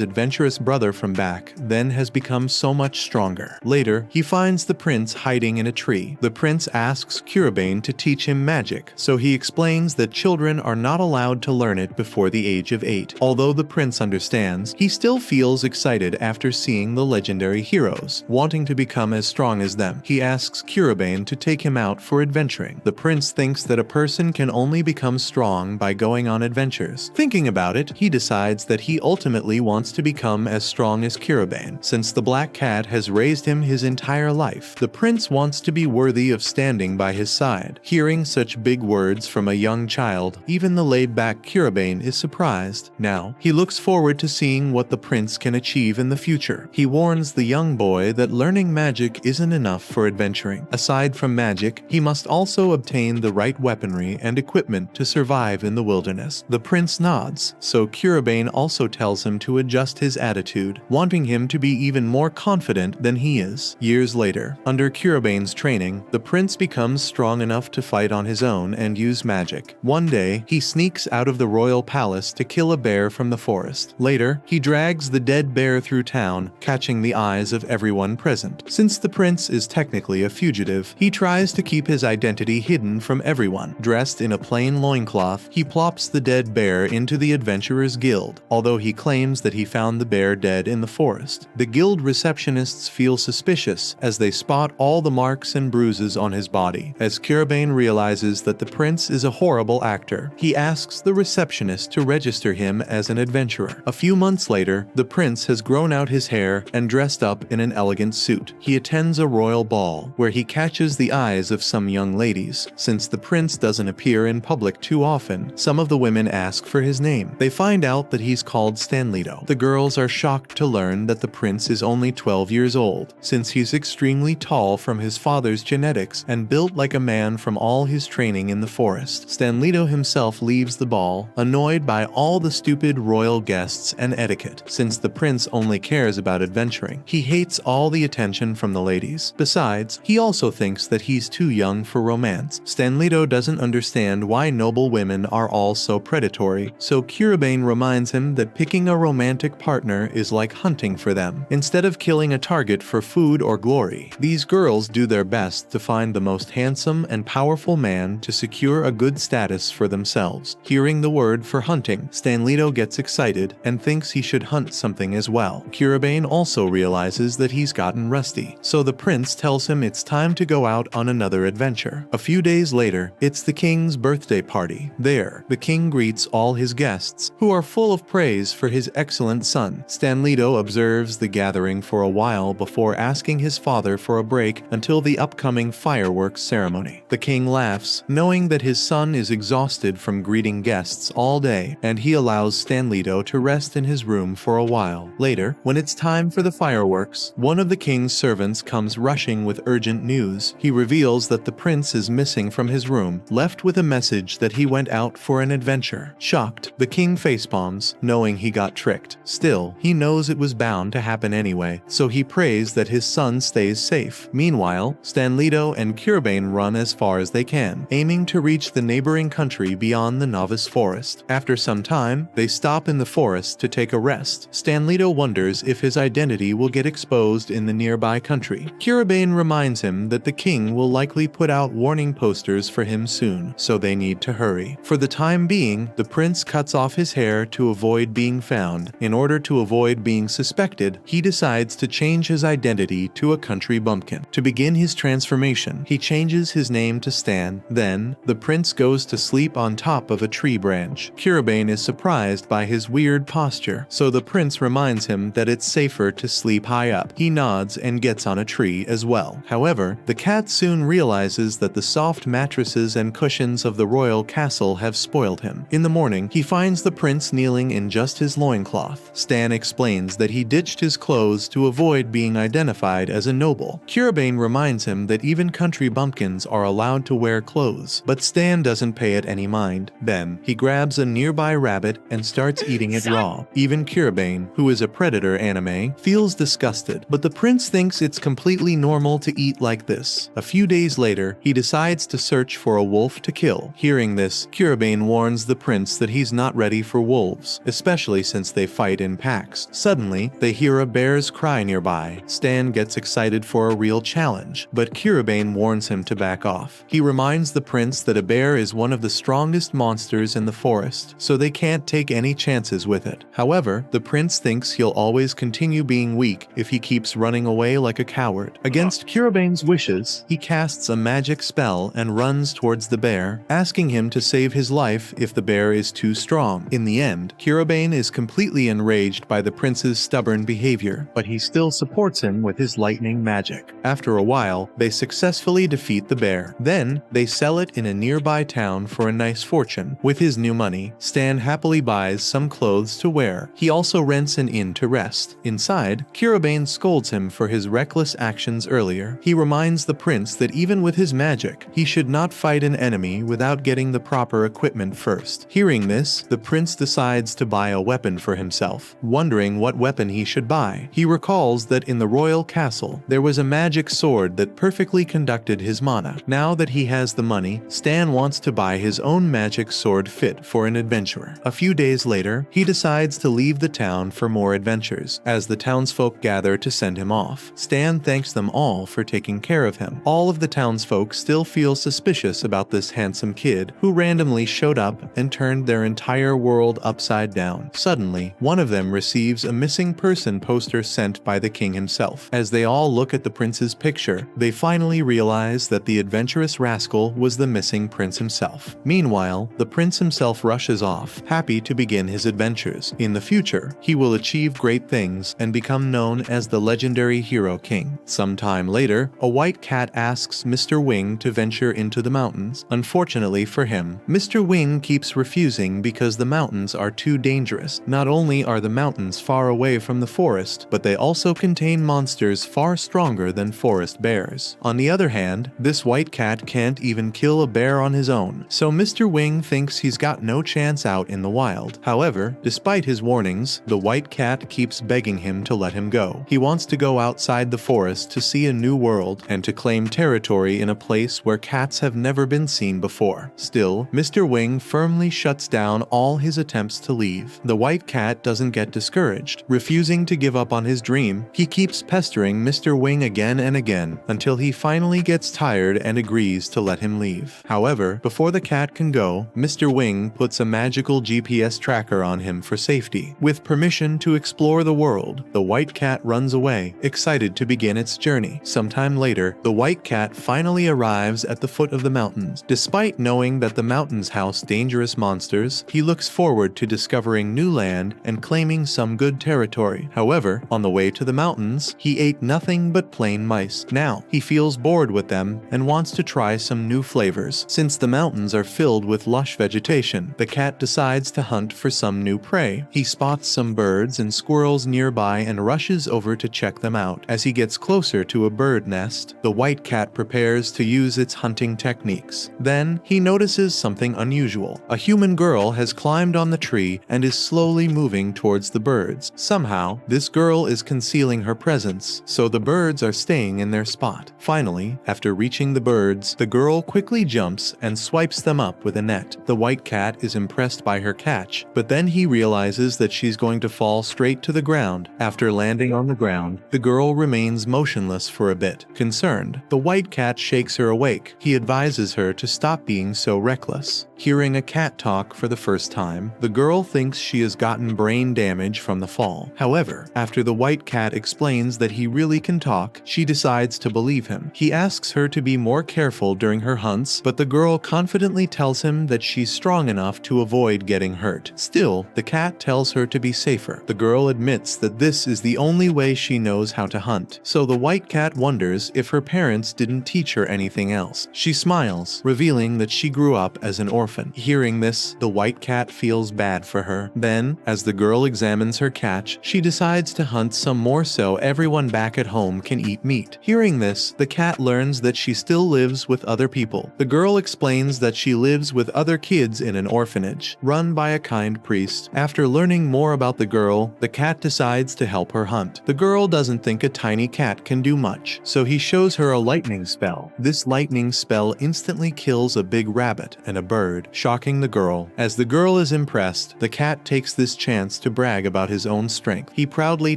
A: adventurous brother from back then has become so much stronger. Later, he finds the prince hiding in a tree. The prince asks Kiribane to teach him magic, so he explains that children are not allowed to learn it before the age of 8. Although the prince understands, he still feels excited after seeing the legendary heroes, wanting to become as strong as them. He asks Kiribane to take him out for adventuring. The prince thinks that a person can only become strong by going on adventures. Thinking about it, he decides that he ultimately wants to become as strong as Kiribane, since the black cat has raised him his entire life. The prince wants to be worthy of standing by his side. Hearing such big words from a young child, even the laid-back Kiribane is surprised. Now, he looks forward to seeing what the prince can achieve in the future. He warns the young boy that learning magic isn't enough for adventuring. Aside from magic, he must also obtain the right weaponry and equipment to survive in the wilderness. The prince nods, so Kiribane also tells him to adjust his attitude, wanting him to be even more confident than he is. Years later, under Kiribane's training, the prince becomes strong enough to fight on his own and use magic. One day, he sneaks out of the royal palace to kill a bear from the forest. Later, he drags the dead bear through town, catching the eyes of everyone present. Since the prince is technically a fugitive, he tries to keep his identity hidden from everyone. Dressed in a plain loincloth, he plops the dead bear into the Adventurers Guild, although he claims that he found the bear dead in the forest. The guild receptionists feel suspicious as they spot all the marks and bruises on his body. As Kiribane realizes that the prince is a horrible actor, he asks the receptionist to register him as an adventurer. A few months later, the prince has grown out his hair and dressed up in an elegant suit. He attends a royal ball, where he catches the eyes of some young ladies. Since the prince doesn't appear in public too often, some of the women ask for his name. They find out that he's called Stanlito. The girls are shocked to learn that the prince is only 12 years old, since he's extremely tall from his father's genetics and built like a man from all his training in the forest. Stanlito himself leaves the ball, annoyed by all the stupid royal guests and etiquette. Since the prince only cares about adventuring, he hates all the attention from the ladies. Besides, he also thinks that he's too young for romance. Stanlito doesn't understand why noble women are all so predatory, so Kiribane reminds him that picking a romantic partner is like hunting for them. Instead of killing a target for food or glory, these girls do their best to find the most handsome and powerful man to secure a good status for themselves. Hearing the word for hunting, Stanlito gets excited and thinks he should hunt something as well. Kiribane also realizes that he's gotten rusty, so the prince tells him it's time to go out on another adventure. A few days later, it's the king's birthday party. There, the king greets all his guests, who are full of praise for his excellent son. Stanlito observes the gathering for a while before asking his father for a break until the upcoming fireworks ceremony. The king laughs, knowing that his son is exhausted from greeting guests all day, and he allows Stanlito to rest in his room for a while. Later, when it's time for the fireworks, one of the king's servants comes rushing with urgent news. He reveals that the prince is missing from his room, left with a message that he went out for an adventure. Shocked, the king facepalms, knowing he got tricked. Still, he knows it was bound to happen anyway, so he prays that his son stays safe. Meanwhile, Stanlito and Kiribane run as far as they can, aiming to reach the neighboring country beyond the Novice Forest. After some time, they stop in the forest to take a rest. Stanlito wonders if his identity will get exposed in the nearby country. Kiribane reminds him that the king will likely put out warning posters for him soon, so they need to hurry. For the time being, the prince cuts off his hair to avoid being found. In order to avoid being suspected, he decides to change his identity to a country bumpkin. To begin his transformation, he changes his name to Stan. Then, the prince goes to sleep on top of a tree branch. Kiribane is surprised by his weird posture, so the prince reminds him that it's safer to sleep high up. He nods and gets on a tree as well. However, the cat soon realizes that the soft mattresses and cushions of the royal castle have spoiled him. In the morning, he finds the prince kneeling in just his loincloth. Stan explains that he ditched his clothes to avoid being identified as a noble. Kiribane reminds him that even country bumpkins are allowed to wear clothes, but Stan doesn't pay it any mind. Then, he grabs a nearby rabbit and starts eating it raw. Even Kiribane, who is a predator anime, feels disgusted, but the prince thinks it's completely normal to eat like this. A few days days later, he decides to search for a wolf to kill. Hearing this, Kiribane warns the prince that he's not ready for wolves, especially since they fight in packs. Suddenly, they hear a bear's cry nearby. Stan gets excited for a real challenge, but Kiribane warns him to back off. He reminds the prince that a bear is one of the strongest monsters in the forest, so they can't take any chances with it. However, the prince thinks he'll always continue being weak if he keeps running away like a coward. Against Kiribane's wishes, he casts a magic spell and runs towards the bear, asking him to save his life if the bear is too strong. In the end, Kiribane is completely enraged by the prince's stubborn behavior, but he still supports him with his lightning magic. After a while, they successfully defeat the bear. Then, they sell it in a nearby town for a nice fortune. With his new money, Stan happily buys some clothes to wear. He also rents an inn to rest. Inside, Kiribane scolds him for his reckless actions earlier. He reminds the prince that even with his magic, he should not fight an enemy without getting the proper equipment first. Hearing this, the prince decides to buy a weapon for himself. Wondering what weapon he should buy, he recalls that in the royal castle, there was a magic sword that perfectly conducted his mana. Now that he has the money, Stan wants to buy his own magic sword fit for an adventurer. A few days later, he decides to leave the town for more adventures. As the townsfolk gather to send him off, Stan thanks them all for taking care of him. All of the townsfolk still feel suspicious about this handsome kid who randomly showed up and turned their entire world upside down. Suddenly, one of them receives a missing person poster sent by the king himself. As they all look at the prince's picture, they finally realize that the adventurous rascal was the missing prince himself. Meanwhile, the prince himself rushes off, happy to begin his adventures. In the future, he will achieve great things and become known as the legendary hero king. Sometime later, a white cat asks Mr. Wing to venture into the mountains. Unfortunately for him, Mr. Wing keeps refusing because the mountains are too dangerous. Not only are the mountains far away from the forest, but they also contain monsters far stronger than forest bears. On the other hand, this white cat can't even kill a bear on his own, so Mr. Wing thinks he's got no chance out in the wild. However, despite his warnings, the white cat keeps begging him to let him go. He wants to go outside the forest to see a new world and to claim territory in a place where cats have never been seen before. Still, Mr. Wing firmly shuts down all his attempts to leave. The white cat doesn't get discouraged. Refusing to give up on his dream, he keeps pestering Mr. Wing again and again until he finally gets tired and agrees to let him leave. However, before the cat can go, Mr. Wing puts a magical GPS tracker on him for safety. With permission to explore the world, the white cat runs away, excited to begin its journey. Sometime later, the white cat finally arrives at the foot of the mountains. Despite knowing that the mountains house dangerous monsters, he looks forward to discovering new land and claiming some good territory. However, on the way to the mountains, he ate nothing but plain mice. Now, he feels bored with them and wants to try some new flavors. Since the mountains are filled with lush vegetation, the cat decides to hunt for some new prey. He spots some birds and squirrels nearby and rushes over to check them out. As he gets closer to a bird nest, the white cat prepares to use its hunting techniques. Then, he notices something unusual. A human girl has climbed on the tree and is slowly moving towards the birds. Somehow, this girl is concealing her presence, so the birds are staying in their spot. Finally, after reaching the birds, the girl quickly jumps and swipes them up with a net. The white cat is impressed by her catch, but then he realizes that she's going to fall straight to the ground. After landing on the ground, the girl remains motionless for a bit. Concerned, the white cat shakes her awake. He advises her to stop being so reckless. Hearing a cat talk for the first time, the girl thinks she has gotten brain damage from the fall. However, after the white cat explains that he really can talk, she decides to believe him. He asks her to be more careful during her hunts, but the girl confidently tells him that she's strong enough to avoid getting hurt. Still, the cat tells her to be safer. The girl admits that this is the only way she knows how to hunt, so the white cat wonders if her parents didn't teach her anything else. She smiles, revealing that she grew up as an orphan. orphan. Hearing this, the white cat feels bad for her. Then, as the girl examines her catch, she decides to hunt some more so everyone back at home can eat meat. Hearing this, the cat learns that she still lives with other people. The girl explains that she lives with other kids in an orphanage, run by a kind priest. After learning more about the girl, the cat decides to help her hunt. The girl doesn't think a tiny cat can do much, so he shows her a lightning spell. This lightning spell instantly kills a big rabbit and a bird, shocking the girl. As the girl is impressed, the cat takes this chance to brag about his own strength. He proudly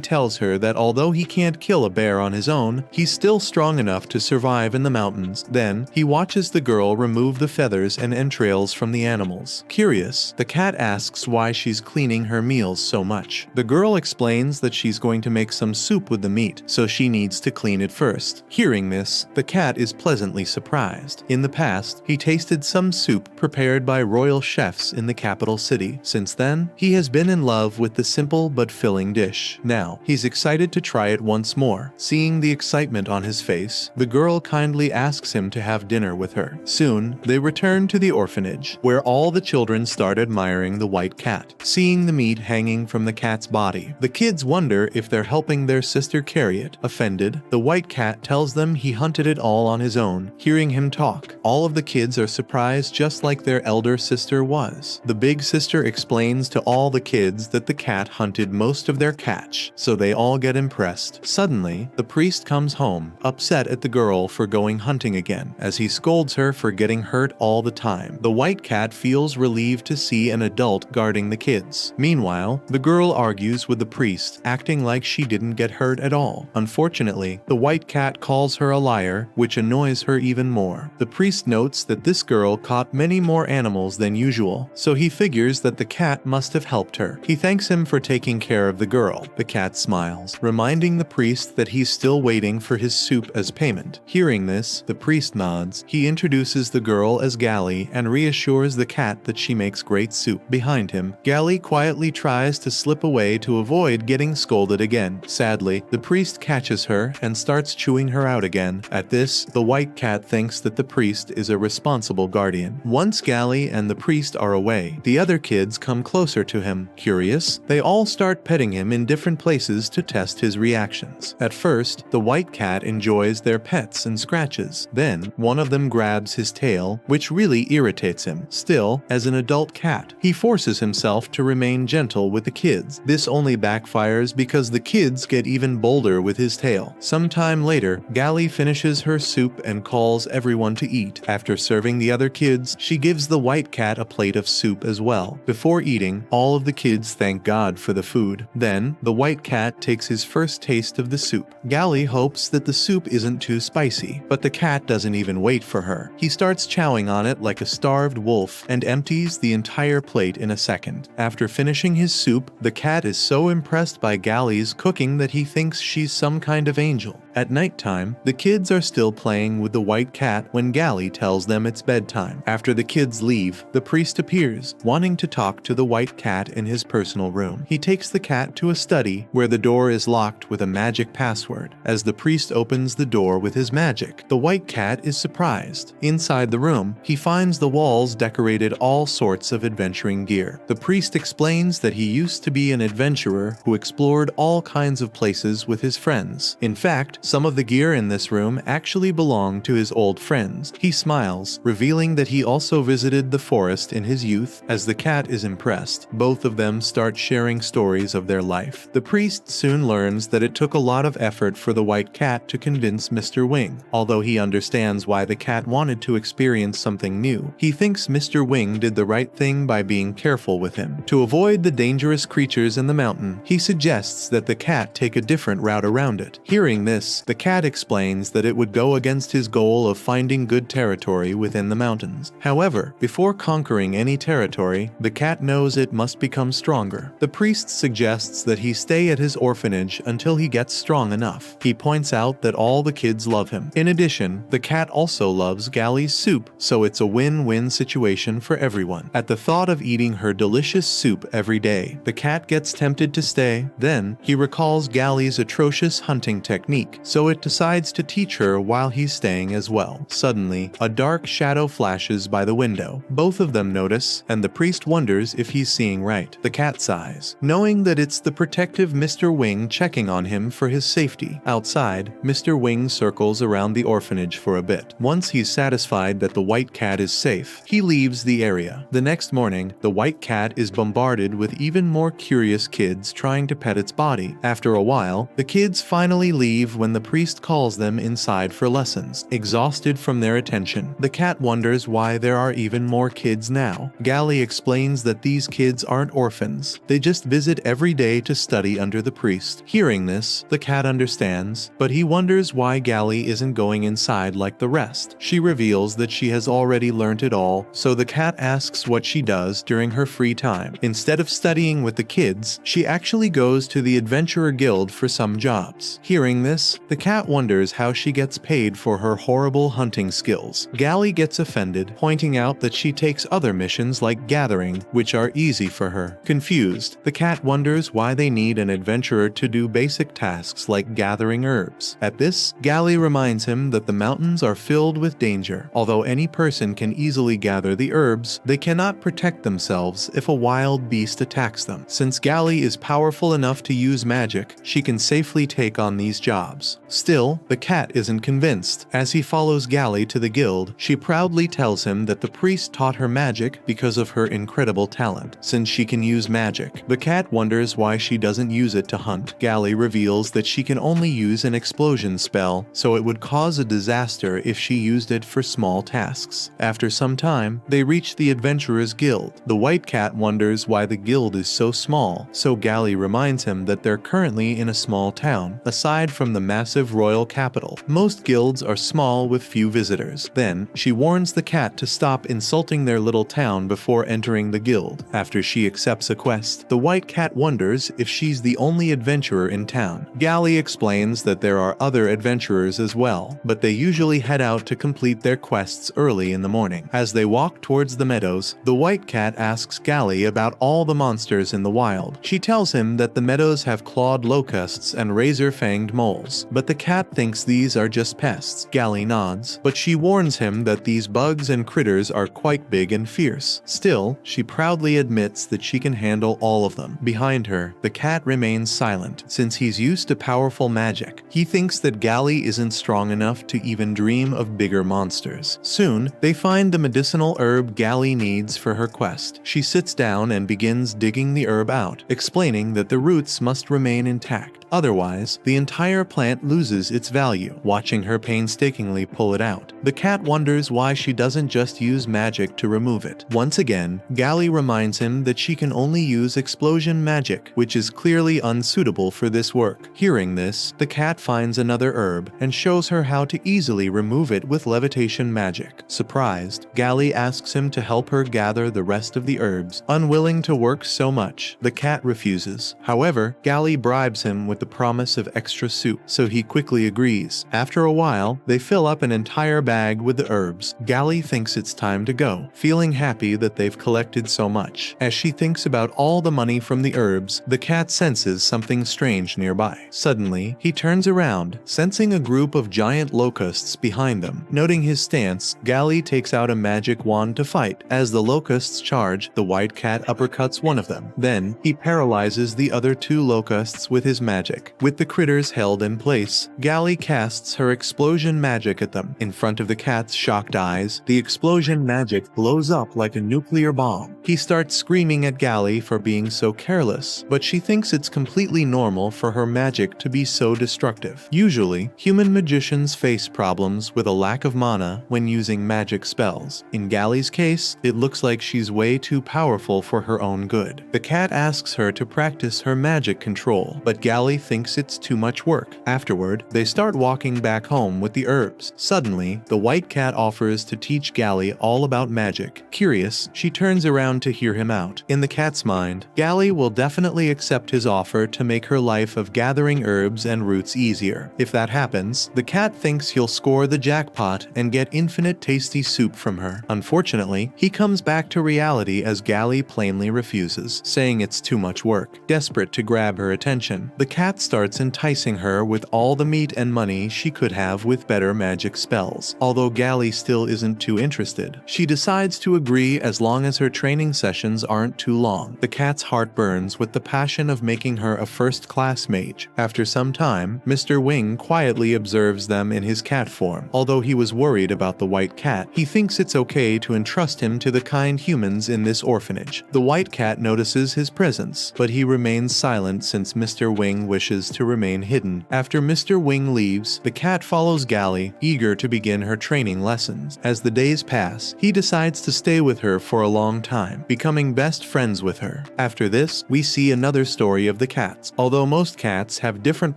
A: tells her that although he can't kill a bear on his own, he's still strong enough to survive in the mountains. Then, he watches the girl remove the feathers and entrails from the animals. Curious, the cat asks why she's cleaning her meals so much. The girl explains that she's going to make some soup with the meat, so she needs to clean it first. Hearing this, the cat is pleasantly surprised. In the past, he tasted some soup prepared by royal chefs in the capital city. Since then, he has been in love with the simple but filling dish. Now, he's excited to try it once more. Seeing the excitement on his face, the girl kindly asks him to have dinner with her. Soon, they return to the orphanage, where all the children start admiring the white cat. Seeing the meat hanging from the cat's body, the kids wonder if they're helping their sister carry it. Offended, the white cat tells them he hunted it all on his own. Hearing him talk, all of the kids are surprised just like their elder sister was. The big sister explains to all the kids that the cat hunted most of their catch, so they all get impressed. Suddenly, the priest comes home, upset at the girl for going hunting again, as he scolds her for getting hurt all the time. The white cat feels relieved to see an adult guarding the kids. Meanwhile, the girl argues with the priest, acting like she didn't get hurt at all. Unfortunately, the white cat calls her a liar, which annoys her even more. The priest notes that this girl caught many more animals than usual, so he figures that the cat must have helped her. He thanks him for taking care of the girl. The cat smiles, reminding the priest that he's still waiting for his soup as payment. Hearing this, the priest nods. He introduces the girl as Gally and reassures the cat that she makes great soup. Behind him, Gally quietly tries to slip away to avoid getting scolded again. Sadly, the priest catches her and starts chewing her out again. At this, the white cat thinks that the priest is a responsible guardian. Once Gally and the priest are away, the other kids come closer to him. Curious, they all start petting him in different places to test his reactions. At first, the white cat enjoys their pets and scratches. Then, one of them grabs his tail, which really irritates him. Still, as an adult cat, he forces himself to remain gentle with the kids. This only backfires because the kids get even bolder with his tail. Sometime later, Gally finishes her soup and calls everyone to eat. After serving the other kids, she gives the white cat a plate of soup as well. Before eating, all of the kids thank God for the food. Then, the white cat takes his first taste of the soup. Gally hopes that the soup isn't too spicy, but the cat doesn't even wait for her. He starts chowing on it like a starved wolf and empties the entire plate in a second. After finishing his soup, the cat is so impressed by Gally's cooking that he thinks she's some kind of angel. At nighttime, the kids are still playing with the white cat when Gally tells them it's bedtime. After the kids leave, the priest appears, wanting to talk to the white cat in his personal room. He takes the cat to a study where the door is locked with a magic password. As the priest opens the door with his magic, the white cat is surprised. Inside the room, he finds the walls decorated all sorts of adventuring gear. The priest explains that he used to be an adventurer who explored all kinds of places with his friends. In fact, some of the gear in this room actually belong to his old friends. He smiles, revealing that he also visited the forest in his youth. As the cat is impressed, both of them start sharing stories of their life. The priest soon learns that it took a lot of effort for the white cat to convince Mr. Wing. Although he understands why the cat wanted to experience something new, he thinks Mr. Wing did the right thing by being careful with him. To avoid the dangerous creatures in the mountain, he suggests that the cat take a different route around it. Hearing this, the cat explains that it would go against his goal of finding good territory within the mountains. However, before conquering any territory, the cat knows it must become stronger. The priest suggests that he stay at his orphanage until he gets strong enough. He points out that all the kids love him. In addition, the cat also loves Gally's soup, so it's a win-win situation for everyone. At the thought of eating her delicious soup every day, the cat gets tempted to stay. Then, he recalls Gally's atrocious hunting technique, so it decides to teach her while he's staying as well. Suddenly, a dark shadow flashes by the window. window. Both of them notice, and the priest wonders if he's seeing right. The cat sighs, knowing that it's the protective Mr. Wing checking on him for his safety. Outside, Mr. Wing circles around the orphanage for a bit. Once he's satisfied that the white cat is safe, he leaves the area. The next morning, the white cat is bombarded with even more curious kids trying to pet its body. After a while, the kids finally leave when the priest calls them inside for lessons. Exhausted from their attention, the cat wonders why there are even more kids now. Gally explains that these kids aren't orphans. They just visit every day to study under the priest. Hearing this, the cat understands, but he wonders why Gally isn't going inside like the rest. She reveals that she has already learnt it all, so the cat asks what she does during her free time. Instead of studying with the kids, she actually goes to the Adventurer Guild for some jobs. Hearing this, the cat wonders how she gets paid for her horrible hunting skills. Gally gets offended, pointing out that she takes other missions like gathering, which are easy for her. Confused, the cat wonders why they need an adventurer to do basic tasks like gathering herbs. At this, Gally reminds him that the mountains are filled with danger. Although any person can easily gather the herbs, they cannot protect themselves if a wild beast attacks them. Since Gally is powerful enough to use magic, she can safely take on these jobs. Still, the cat isn't convinced. As he follows Gally to the guild, she proudly tells him that the priest taught her magic because of her incredible talent. Since she can use magic, the cat wonders why she doesn't use it to hunt. Gally reveals that she can only use an explosion spell, so it would cause a disaster if she used it for small tasks. After some time, they reach the Adventurers Guild. The white cat wonders why the guild is so small, so Gally reminds him that they're currently in a small town, aside from the massive royal capital. Most guilds are small with few visitors. Then, she warns the cat to stop insulting their little town before entering the guild. After she accepts a quest, the white cat wonders if she's the only adventurer in town. Gally explains that there are other adventurers as well, but they usually head out to complete their quests early in the morning. As they walk towards the meadows, the white cat asks Gally about all the monsters in the wild. She tells him that the meadows have clawed locusts and razor-fanged moles, but the cat thinks these are just pests. Gally nods, but she warns him that these bugs and critters are quite big and fierce. Still, she proudly admits that she can handle all of them. Behind her, the cat remains silent, since he's used to powerful magic. He thinks that Gally isn't strong enough to even dream of bigger monsters. Soon, they find the medicinal herb Gally needs for her quest. She sits down and begins digging the herb out, explaining that the roots must remain intact. Otherwise, the entire plant loses its value. Watching her painstakingly pull it out, the cat wonders why she doesn't just use magic to remove it. Once again, Gally reminds him that she can only use explosion magic, which is clearly unsuitable for this work. Hearing this, the cat finds another herb and shows her how to easily remove it with levitation magic. Surprised, Gally asks him to help her gather the rest of the herbs. Unwilling to work so much, the cat refuses. However, Gally bribes him with the promise of extra soup, so he quickly agrees. After a while, they fill up an entire bag with the herbs. Gally thinks it's time to go, feeling happy that they've collected so much. As she thinks about all the money from the herbs, the cat senses something strange nearby. Suddenly, he turns around, sensing a group of giant locusts behind them. Noting his stance, Gally takes out a magic wand to fight. As the locusts charge, the white cat uppercuts one of them. Then, he paralyzes the other two locusts with his magic. With the critters held in place, Gally casts her explosion magic at them. In front of the cat's shocked eyes, the explosion magic blows up like a nuclear bomb. He starts screaming at Gally for being so careless, but she thinks it's completely normal for her magic to be so destructive. Usually, human magicians face problems with a lack of mana when using magic spells. In Gally's case, it looks like she's way too powerful for her own good. The cat asks her to practice her magic control, but Gally thinks it's too much work. Afterward, they start walking back home with the herbs. Suddenly, the white cat offers to teach Gally all about magic. Curious, she turns around to hear him out. In the cat's mind, Gally will definitely accept his offer to make her life of gathering herbs and roots easier. If that happens, the cat thinks he'll score the jackpot and get infinite tasty soup from her. Unfortunately, he comes back to reality as Gally plainly refuses, saying it's too much work. Desperate to grab her attention, the cat cat starts enticing her with all the meat and money she could have with better magic spells. Although Gally still isn't too interested, she decides to agree as long as her training sessions aren't too long. The cat's heart burns with the passion of making her a first-class mage. After some time, Mr. Wing quietly observes them in his cat form. Although he was worried about the white cat, he thinks it's okay to entrust him to the kind humans in this orphanage. The white cat notices his presence, but he remains silent since Mr. Wing wishes to remain hidden. After Mr. Wing leaves, the cat follows Gally, eager to begin her training lessons. As the days pass, he decides to stay with her for a long time, becoming best friends with her. After this, we see another story of the cats. Although most cats have different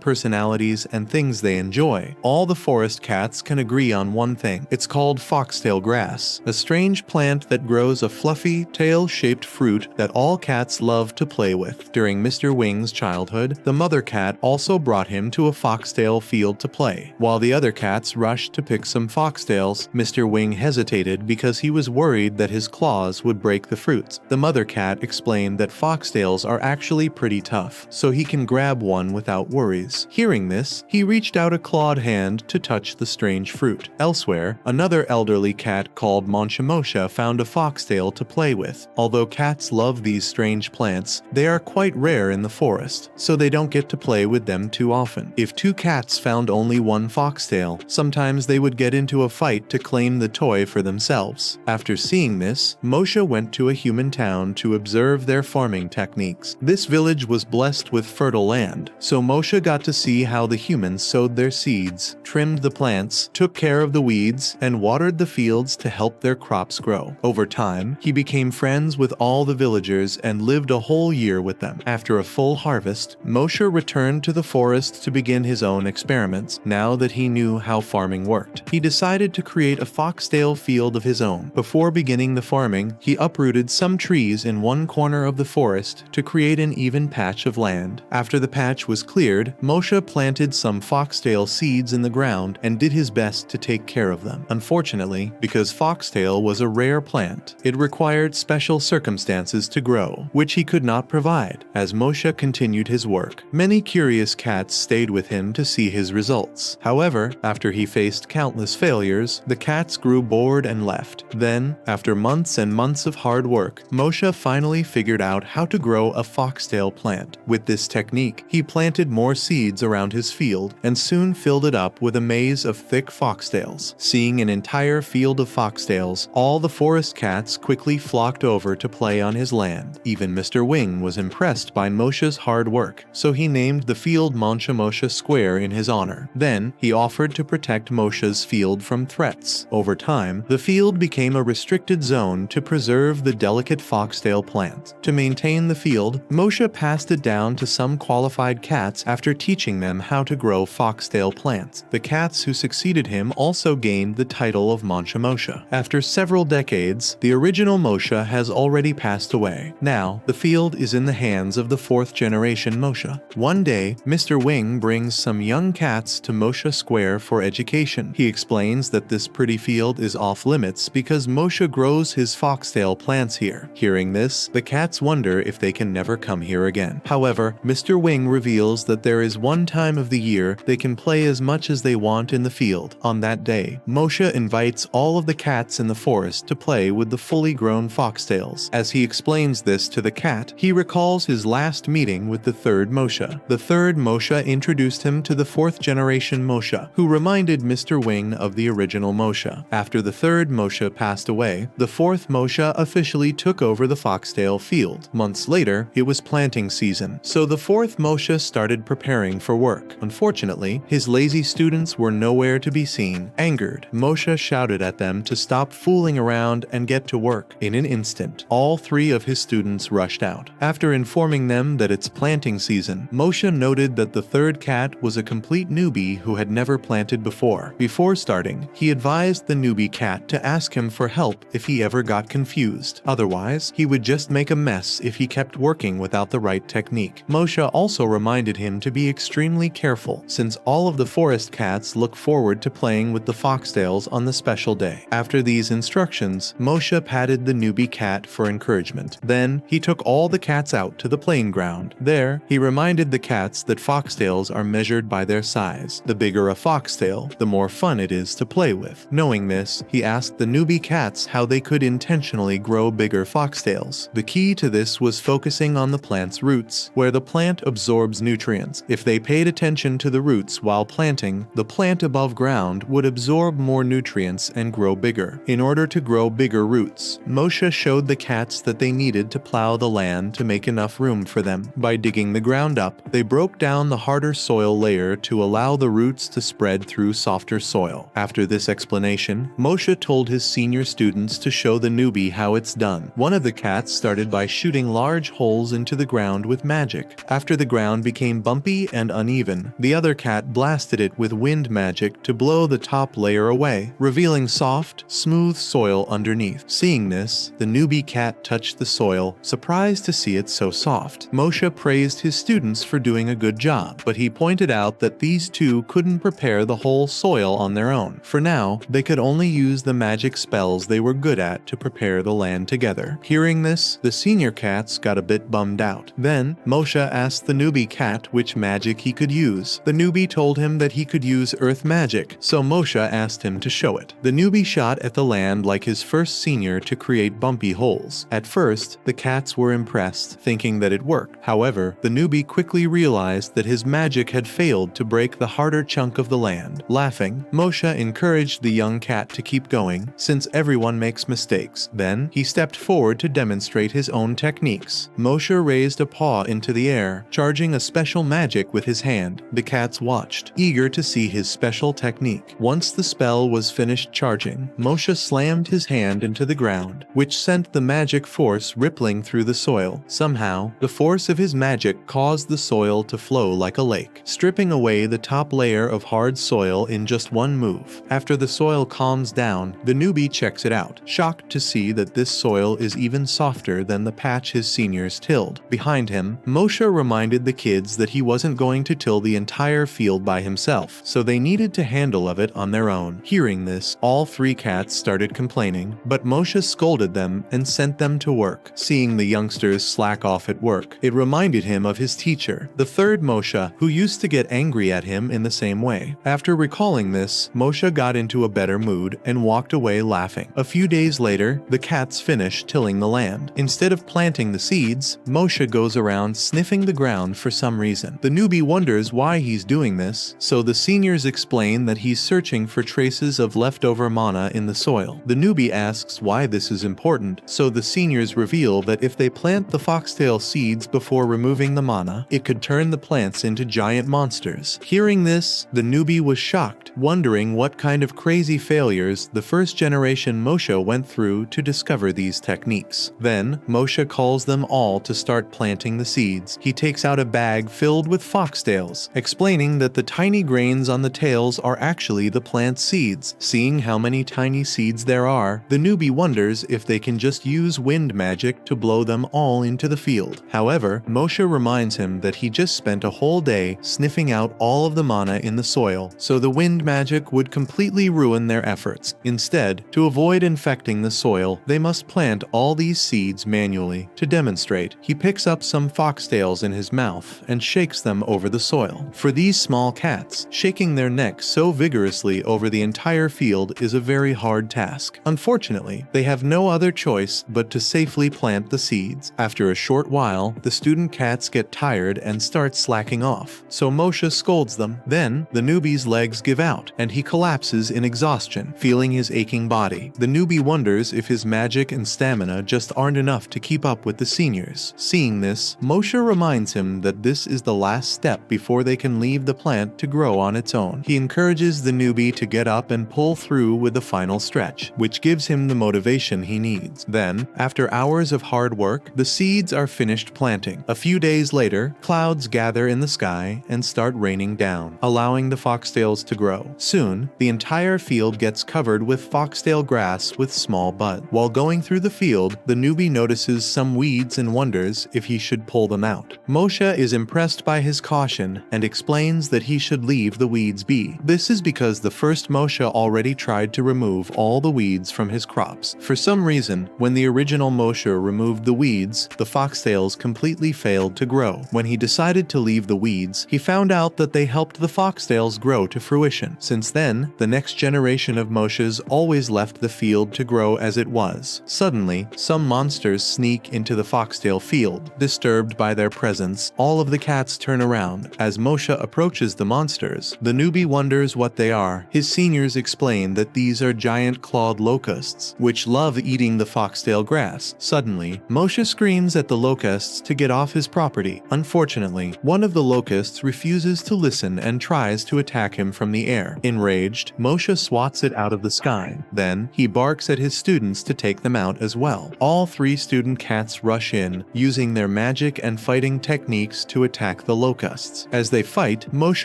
A: personalities and things they enjoy, all the forest cats can agree on one thing. It's called foxtail grass, a strange plant that grows a fluffy, tail-shaped fruit that all cats love to play with. During Mr. Wing's childhood, the mother cat also brought him to a foxtail field to play. While the other cats rushed to pick some foxtails, Mr. Wing hesitated because he was worried that his claws would break the fruits. The mother cat explained that foxtails are actually pretty tough, so he can grab one without worries. Hearing this, he reached out a clawed hand to touch the strange fruit. Elsewhere, another elderly cat called Mancha found a foxtail to play with. Although cats love these strange plants, they are quite rare in the forest, so they don't get to play with them too often. If two cats found only one foxtail, sometimes they would get into a fight to claim the toy for themselves. After seeing this, Moshe went to a human town to observe their farming techniques. This village was blessed with fertile land, so Moshe got to see how the humans sowed their seeds, trimmed the plants, took care of the weeds, and watered the fields to help their crops grow. Over time, he became friends with all the villagers and lived a whole year with them. After a full harvest, Moshe returned to the forest to begin his own experiments. Now that he knew how farming worked, he decided to create a foxtail field of his own. Before beginning the farming, he uprooted some trees in one corner of the forest to create an even patch of land. After the patch was cleared, Moshe planted some foxtail seeds in the ground and did his best to take care of them. Unfortunately, because foxtail was a rare plant, it required special circumstances to grow, which he could not provide. As Moshe continued his work, many curious cats stayed with him to see his results. However, after he faced countless failures, the cats grew bored and left. Then, after months and months of hard work, Moshe finally figured out how to grow a foxtail plant. With this technique, he planted more seeds around his field and soon filled it up with a maze of thick foxtails. Seeing an entire field of foxtails, all the forest cats quickly flocked over to play on his land. Even Mr. Wing was impressed by Moshe's hard work, so he named the field Mancha Square in his honor. Then, he offered to protect Moshe's field from threats. Over time, the field became a restricted zone to preserve the delicate foxtail plant. To maintain the field, Moshe passed it down to some qualified cats after teaching them how to grow foxtail plants. The cats who succeeded him also gained the title of Mancha Moshe. After several decades, the original Moshe has already passed away. Now, the field is in the hands of the fourth generation Moshe. One day, Mr. Wing brings some young cats to Moshe Square for education. He explains that this pretty field is off limits because Moshe grows his foxtail plants here. Hearing this, the cats wonder if they can never come here again. However, Mr. Wing reveals that there is one time of the year they can play as much as they want in the field. On that day, Moshe invites all of the cats in the forest to play with the fully grown foxtails. As he explains this to the cat, he recalls his last meeting with the third Moshe. The third Moshe introduced him to the fourth generation Moshe, who reminded Mr. Wing of the original Moshe. After the third Moshe passed away, the fourth Moshe officially took over the foxtail field. Months later, it was planting season, so the fourth Moshe started preparing for work. Unfortunately, his lazy students were nowhere to be seen. Angered, Moshe shouted at them to stop fooling around and get to work. In an instant, all three of his students rushed out. After informing them that it's planting season, Moshe noted that the third cat was a complete newbie who had never planted before. Before starting, he advised the newbie cat to ask him for help if he ever got confused. Otherwise, he would just make a mess if he kept working without the right technique. Moshe also reminded him to be extremely careful, since all of the forest cats look forward to playing with the foxtails on the special day. After these instructions, Moshe patted the newbie cat for encouragement. Then, he took all the cats out to the playing ground. There, he reminded the the cats that foxtails are measured by their size. The bigger a foxtail, the more fun it is to play with. Knowing this, he asked the newbie cats how they could intentionally grow bigger foxtails. The key to this was focusing on the plant's roots, where the plant absorbs nutrients. If they paid attention to the roots while planting, the plant above ground would absorb more nutrients and grow bigger. In order to grow bigger roots, Moshe showed the cats that they needed to plow the land to make enough room for them. By digging the ground up, they broke down the harder soil layer to allow the roots to spread through softer soil. After this explanation, Moshe told his senior students to show the newbie how it's done. One of the cats started by shooting large holes into the ground with magic. After the ground became bumpy and uneven, the other cat blasted it with wind magic to blow the top layer away, revealing soft, smooth soil underneath. Seeing this, the newbie cat touched the soil, surprised to see it so soft. Moshe praised his students for doing a good job, but he pointed out that these two couldn't prepare the whole soil on their own. For now, they could only use the magic spells they were good at to prepare the land together. Hearing this, the senior cats got a bit bummed out. Then, Moshe asked the newbie cat which magic he could use. The newbie told him that he could use earth magic, so Moshe asked him to show it. The newbie shot at the land like his first senior to create bumpy holes. At first, the cats were impressed, thinking that it worked. However, the newbie quickly realized that his magic had failed to break the harder chunk of the land. Laughing, Moshe encouraged the young cat to keep going, since everyone makes mistakes. Then, he stepped forward to demonstrate his own techniques. Moshe raised a paw into the air, charging a special magic with his hand. The cats watched, eager to see his special technique. Once the spell was finished charging, Moshe slammed his hand into the ground, which sent the magic force rippling through the soil. Somehow, the force of his magic caused the soil to flow like a lake, stripping away the top layer of hard soil in just one move. After the soil calms down, the newbie checks it out, shocked to see that this soil is even softer than the patch his seniors tilled. Behind him, Moshe reminded the kids that he wasn't going to till the entire field by himself, so they needed to handle of it on their own. Hearing this, all three cats started complaining, but Moshe scolded them and sent them to work. Seeing the youngsters slack off at work, it reminded him of his teacher, the third Moshe, who used to get angry at him in the same way. After recalling this, Moshe got into a better mood and walked away laughing. A few days later, the cats finish tilling the land. Instead of planting the seeds, Moshe goes around sniffing the ground for some reason. The newbie wonders why he's doing this, so the seniors explain that he's searching for traces of leftover mana in the soil. The newbie asks why this is important, so the seniors reveal that if they plant the foxtail seeds before removing the mana, it could turn the plants into giant monsters. Hearing this, the newbie was shocked, wondering what kind of crazy failures the first generation Moshe went through to discover these techniques. Then, Moshe calls them all to start planting the seeds. He takes out a bag filled with foxtails, explaining that the tiny grains on the tails are actually the plant's seeds. Seeing how many tiny seeds there are, the newbie wonders if they can just use wind magic to blow them all into the field. However, Moshe reminds him that he just spent a whole day sniffing out all of the mana in the soil, so the wind magic would completely ruin their efforts. Instead, to avoid infecting the soil, they must plant all these seeds manually. To demonstrate, he picks up some foxtails in his mouth and shakes them over the soil. For these small cats, shaking their necks so vigorously over the entire field is a very hard task. Unfortunately, they have no other choice but to safely plant the seeds. After a short while, the student cats get tired and start slacking off, so Moshe scolds them. Then, the newbie's legs give out, and he collapses in exhaustion, feeling his aching body. The newbie wonders if his magic and stamina just aren't enough to keep up with the seniors. Seeing this, Moshe reminds him that this is the last step before they can leave the plant to grow on its own. He encourages the newbie to get up and pull through with the final stretch, which gives him the motivation he needs. Then, after hours of hard work, the seeds are finished planting. A few days later, clouds gather in the sky and start raining down, allowing the foxtails to grow. grow. Soon, the entire field gets covered with foxtail grass with small buds. While going through the field, the newbie notices some weeds and wonders if he should pull them out. Moshe is impressed by his caution and explains that he should leave the weeds be. This is because the first Moshe already tried to remove all the weeds from his crops. For some reason, when the original Moshe removed the weeds, the foxtails completely failed to grow. When he decided to leave the weeds, he found out that they helped the foxtails grow to fruition. Since then, the next generation of Moshes always left the field to grow as it was. Suddenly, some monsters sneak into the foxtail field. Disturbed by their presence, all of the cats turn around. As Moshe approaches the monsters, the newbie wonders what they are. His seniors explain that these are giant clawed locusts, which love eating the foxtail grass. Suddenly, Moshe screams at the locusts to get off his property. Unfortunately, one of the locusts refuses to listen and tries to attack him from the air. Enraged, Moshe swats it out of the sky. Then, he barks at his students to take them out as well. All 3 student cats rush in, using their magic and fighting techniques to attack the locusts. As they fight, Moshe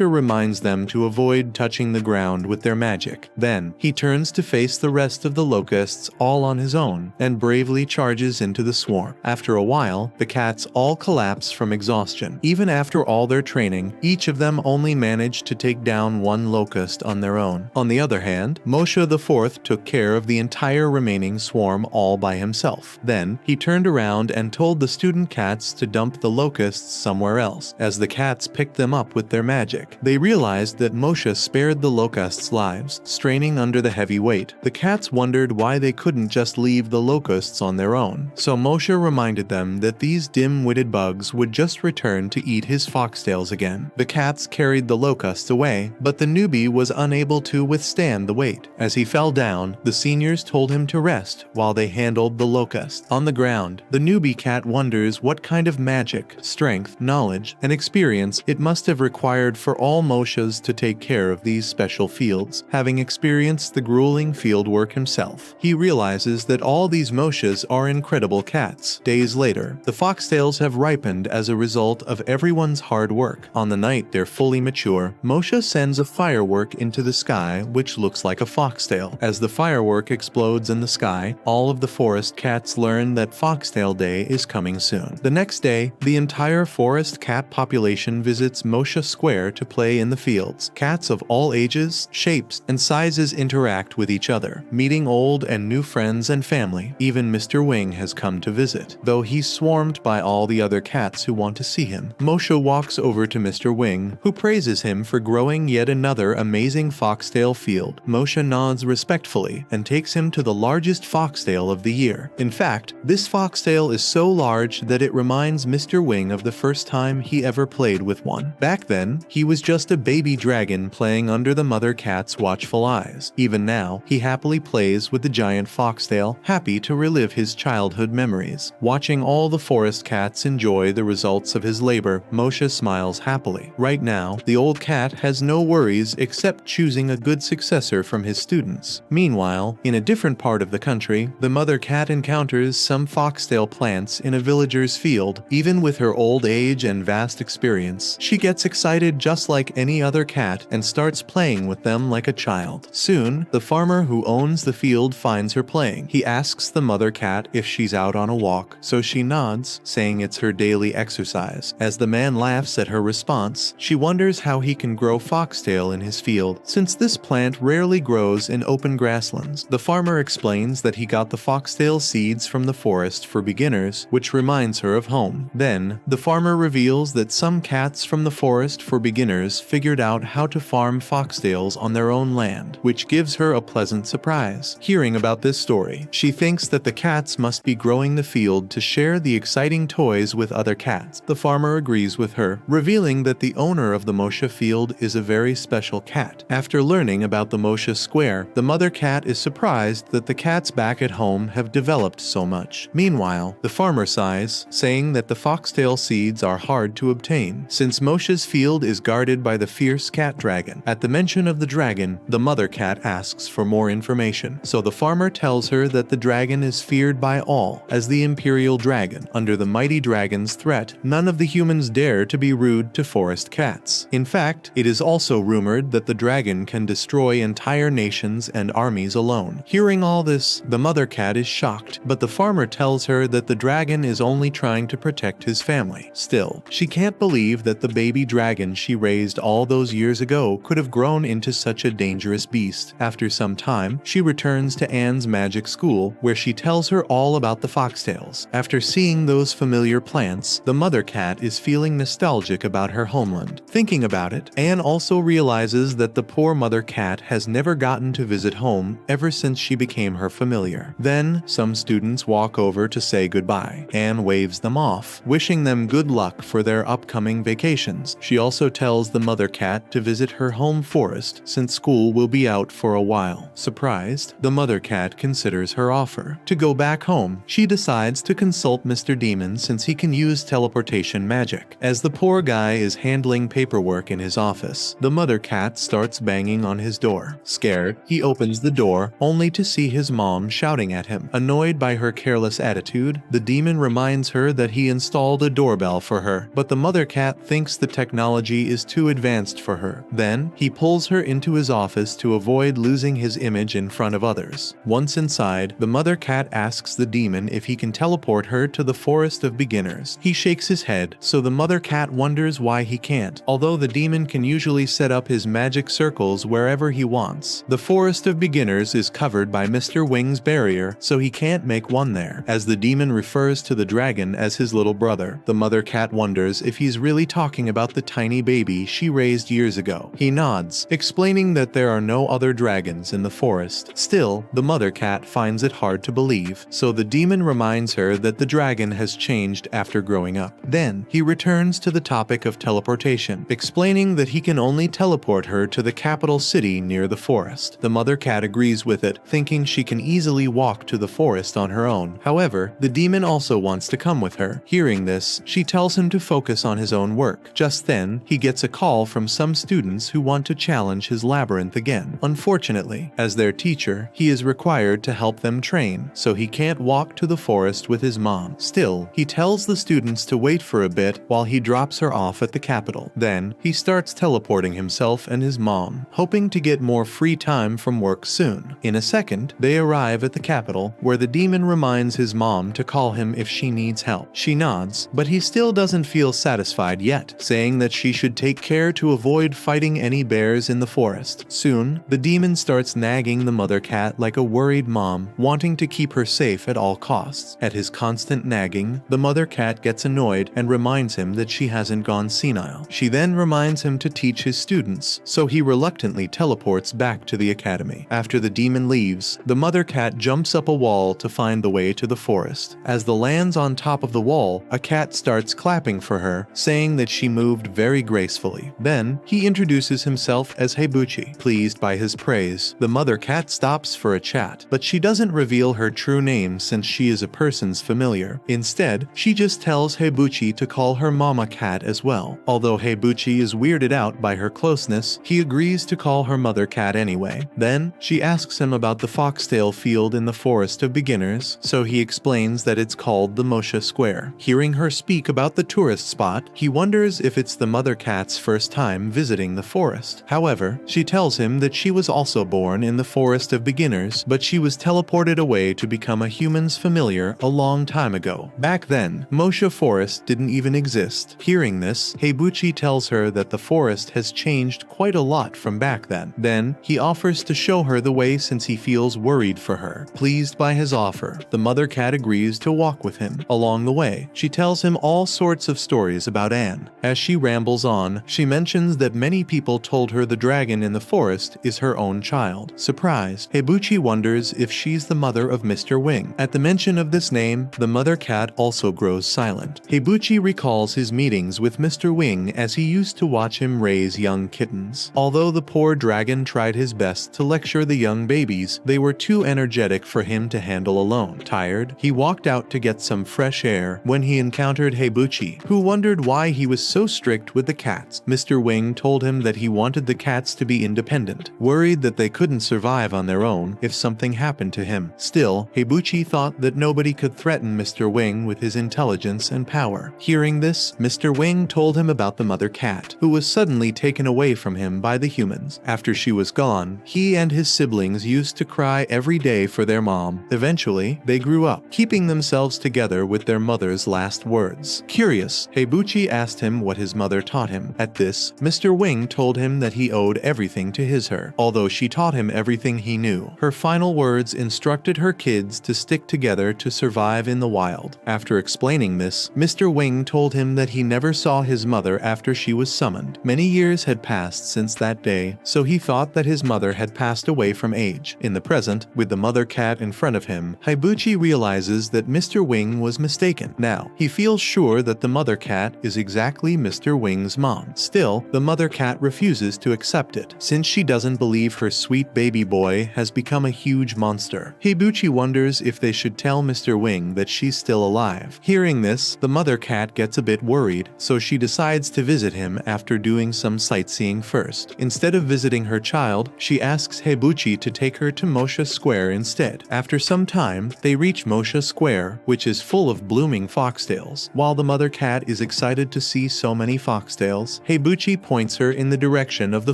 A: reminds them to avoid touching the ground with their magic. Then, he turns to face the rest of the locusts all on his own, and bravely charges into the swarm. After a while, the cats all collapse from exhaustion. Even after all their training, each of them only managed to take down 1 locust on their own. On the other hand, Moshe IV took care of the entire remaining swarm all by himself. Then, he turned around and told the student cats to dump the locusts somewhere else. As the cats picked them up with their magic, they realized that Moshe spared the locusts' lives, straining under the heavy weight. The cats wondered why they couldn't just leave the locusts on their own. So Moshe reminded them that these dim-witted bugs would just return to eat his foxtails again. The cats carried the locusts away, but the newbie was unable to withstand the weight. As he fell down, the seniors told him to rest while they handled the locust. On the ground, the newbie cat wonders what kind of magic, strength, knowledge, and experience it must have required for all Moshes to take care of these special fields. Having experienced the grueling field work himself, he realizes that all these Moshes are incredible cats. Days later, the foxtails have ripened as a result of everyone's hard work. On the night they're fully mature, Moshe sends a firework into the sky which looks like a foxtail. As the firework explodes in the sky, all of the forest cats learn that Foxtail Day is coming soon. The next day, the entire forest cat population visits Moshe Square to play in the fields. Cats of all ages, shapes, and sizes interact with each other, meeting old and new friends and family. Even Mr. Wing has come to visit, though he's swarmed by all the other cats who want to see him. Moshe walks over to Mr. Wing, who praises him for growing yet another amazing foxtail field. Moshe nods respectfully and takes him to the largest foxtail of the year. In fact, this foxtail is so large that it reminds Mr. Wing of the first time he ever played with one. Back then, he was just a baby dragon playing under the mother cat's watchful eyes. Even now, he happily plays with the giant foxtail, happy to relive his childhood memories. Watching all the forest cats enjoy the results of his labor, Moshe smiles happily. Right now, the old cat has no worries except choosing a good successor from his students. Meanwhile, in a different part of the country, the mother cat encounters some foxtail plants in a villager's field. Even with her old age and vast experience, she gets excited just like any other cat and starts playing with them like a child. Soon, the farmer who owns the field finds her playing. He asks the mother cat if she's out on a walk, so she nods, saying it's her daily exercise. As the man laughs at her response, she wonders how he can grow foxtail in his field, since this plant rarely grows in open grasslands. The farmer explains that he got the foxtail seeds from the forest for beginners, which reminds her of home. Then, the farmer reveals that some cats from the forest for beginners figured out how to farm foxtails on their own land, which gives her a pleasant surprise. Hearing about this story, she thinks that the cats must be growing the field to share the exciting toys with other cats. The farmer agrees with her, revealing that the owner of the Moshe field is a very special cat. After learning about the Moshe Square, the mother cat is surprised that the cats back at home have developed so much. Meanwhile, the farmer sighs, saying that the foxtail seeds are hard to obtain, since Moshe's field is guarded by the fierce cat dragon. At the mention of the dragon, the mother cat asks for more information, so the farmer tells her that the dragon is feared by all as the imperial dragon. Under the mighty dragon's threat, none of the humans dare to be rude to forest cats. In fact, it is also rumored that that the dragon can destroy entire nations and armies alone. Hearing all this, the mother cat is shocked, but the farmer tells her that the dragon is only trying to protect his family. Still, she can't believe that the baby dragon she raised all those years ago could have grown into such a dangerous beast. After some time, she returns to Anne's magic school, where she tells her all about the foxtails. After seeing those familiar plants, the mother cat is feeling nostalgic about her homeland. Thinking about it, Anne also realizes that the poor mother cat has never gotten to visit home ever since she became her familiar. Then, some students walk over to say goodbye. Anne waves them off, wishing them good luck for their upcoming vacations. She also tells the mother cat to visit her home forest since school will be out for a while. Surprised, the mother cat considers her offer. To go back home, she decides to consult Mr. Demon since he can use teleportation magic. As the poor guy is handling paperwork in his office, the mother cat starts banging on his door. Scared, he opens the door, only to see his mom shouting at him. Annoyed by her careless attitude, the demon reminds her that he installed a doorbell for her, but the mother cat thinks the technology is too advanced for her. Then, he pulls her into his office to avoid losing his image in front of others. Once inside, the mother cat asks the demon if he can teleport her to the Forest of Beginners. He shakes his head, so the mother cat wonders why he can't, although the demon can usually set up his magic circles wherever he wants. The Forest of Beginners is covered by Mr. Wing's barrier, so he can't make one there. As the demon refers to the dragon as his little brother, the mother cat wonders if he's really talking about the tiny baby she raised years ago. He nods, explaining that there are no other dragons in the forest. Still, the mother cat finds it hard to believe, so the demon reminds her that the dragon has changed after growing up. Then, he returns to the topic of teleportation, explaining that he can only teleport her to the capital city near the forest. The mother cat agrees with it, thinking she can easily walk to the forest on her own. However, the demon also wants to come with her. Hearing this, she tells him to focus on his own work. Just then, he gets a call from some students who want to challenge his labyrinth again. Unfortunately, as their teacher, he is required to help them train, so he can't walk to the forest with his mom. Still, he tells the students to wait for a bit while he drops her off at the capital. Then, he starts teleporting himself and his mom, hoping to get more free time from work soon. In a second, they arrive at the capital, where the demon reminds his mom to call him if she needs help. She nods, but he still doesn't feel satisfied yet, saying that she should take care to avoid fighting any bears in the forest. Soon, the demon starts nagging the mother cat like a worried mom, wanting to keep her safe at all costs. At his constant nagging, the mother cat gets annoyed and reminds him that she hasn't gone senile. She then reminds him to teach his students, so he reluctantly teleports back to the academy. After the demon leaves, the mother cat jumps up a wall to find the way to the forest. As the lands on top of the wall, a cat starts clapping for her, saying that she moved very gracefully. Then, he introduces himself as Heibuchi. Pleased by his praise, the mother cat stops for a chat, but she doesn't reveal her true name since she is a person's familiar. Instead, she just tells Heibuchi to call her mama cat as well. Although Heibuchi is weirded out by her closeness, he agrees to call her mother cat anyway. Then, she asks him about the foxtail field in the Forest of Beginners, so he explains that it's called the Moshe Square. Hearing her speak about the tourist spot, he wonders if it's the mother cat's first time visiting the forest. However, she tells him that she was also born in the Forest of Beginners, but she was teleported away to become a human's familiar a long time ago. Back then, Moshe Forest didn't even exist. Hearing this, Heibuchi tells her that the forest has changed quite a lot from back then. Then, he offers to show her the way since he feels worried for her. Pleased by his offer, the mother cat agrees to walk with him. Along the way, she tells him all sorts of stories about Anne. As she rambles on, she mentions that many people told her the dragon in the forest is her own child. Surprised, Heibuchi wonders if she's the mother of Mr. Wing. At the mention of this name, the mother cat also grows silent. Heibuchi recalls his meetings with Mr. Wing as he used to watch him raise young kittens. Although the poor dragon tried his best to lecture the young babies, they were too energetic for him to handle alone. Tired, he walked out to get some fresh air when he encountered Heibuchi, who wondered why he was so strict with the cats. Mr. Wing told him that he wanted the cats to be independent, worried that they couldn't survive on their own if something happened to him. Still, Heibuchi thought that nobody could threaten Mr. Wing with his intelligence and power. Hearing this, Mr. Wing told him about the mother cat, who was suddenly taken away from him him by the humans. After she was gone, he and his siblings used to cry every day for their mom. Eventually, they grew up, keeping themselves together with their mother's last words. Curious, Heibuchi asked him what his mother taught him. At this, Mr. Wing told him that he owed everything to her, although she taught him everything he knew. Her final words instructed her kids to stick together to survive in the wild. After explaining this, Mr. Wing told him that he never saw his mother after she was summoned. Many years had passed since that day, so he thought that his mother had passed away from age. In the present, with the mother cat in front of him, Heibuchi realizes that Mr. Wing was mistaken. Now, he feels sure that the mother cat is exactly Mr. Wing's mom. Still, the mother cat refuses to accept it, since she doesn't believe her sweet baby boy has become a huge monster. Heibuchi wonders if they should tell Mr. Wing that she's still alive. Hearing this, the mother cat gets a bit worried, so she decides to visit him after doing some sightseeing first. Instead of visiting her child, she asks Heibuchi to take her to Mosha Square instead. After some time, they reach Mosha Square, which is full of blooming foxtails. While the mother cat is excited to see so many foxtails, Heibuchi points her in the direction of the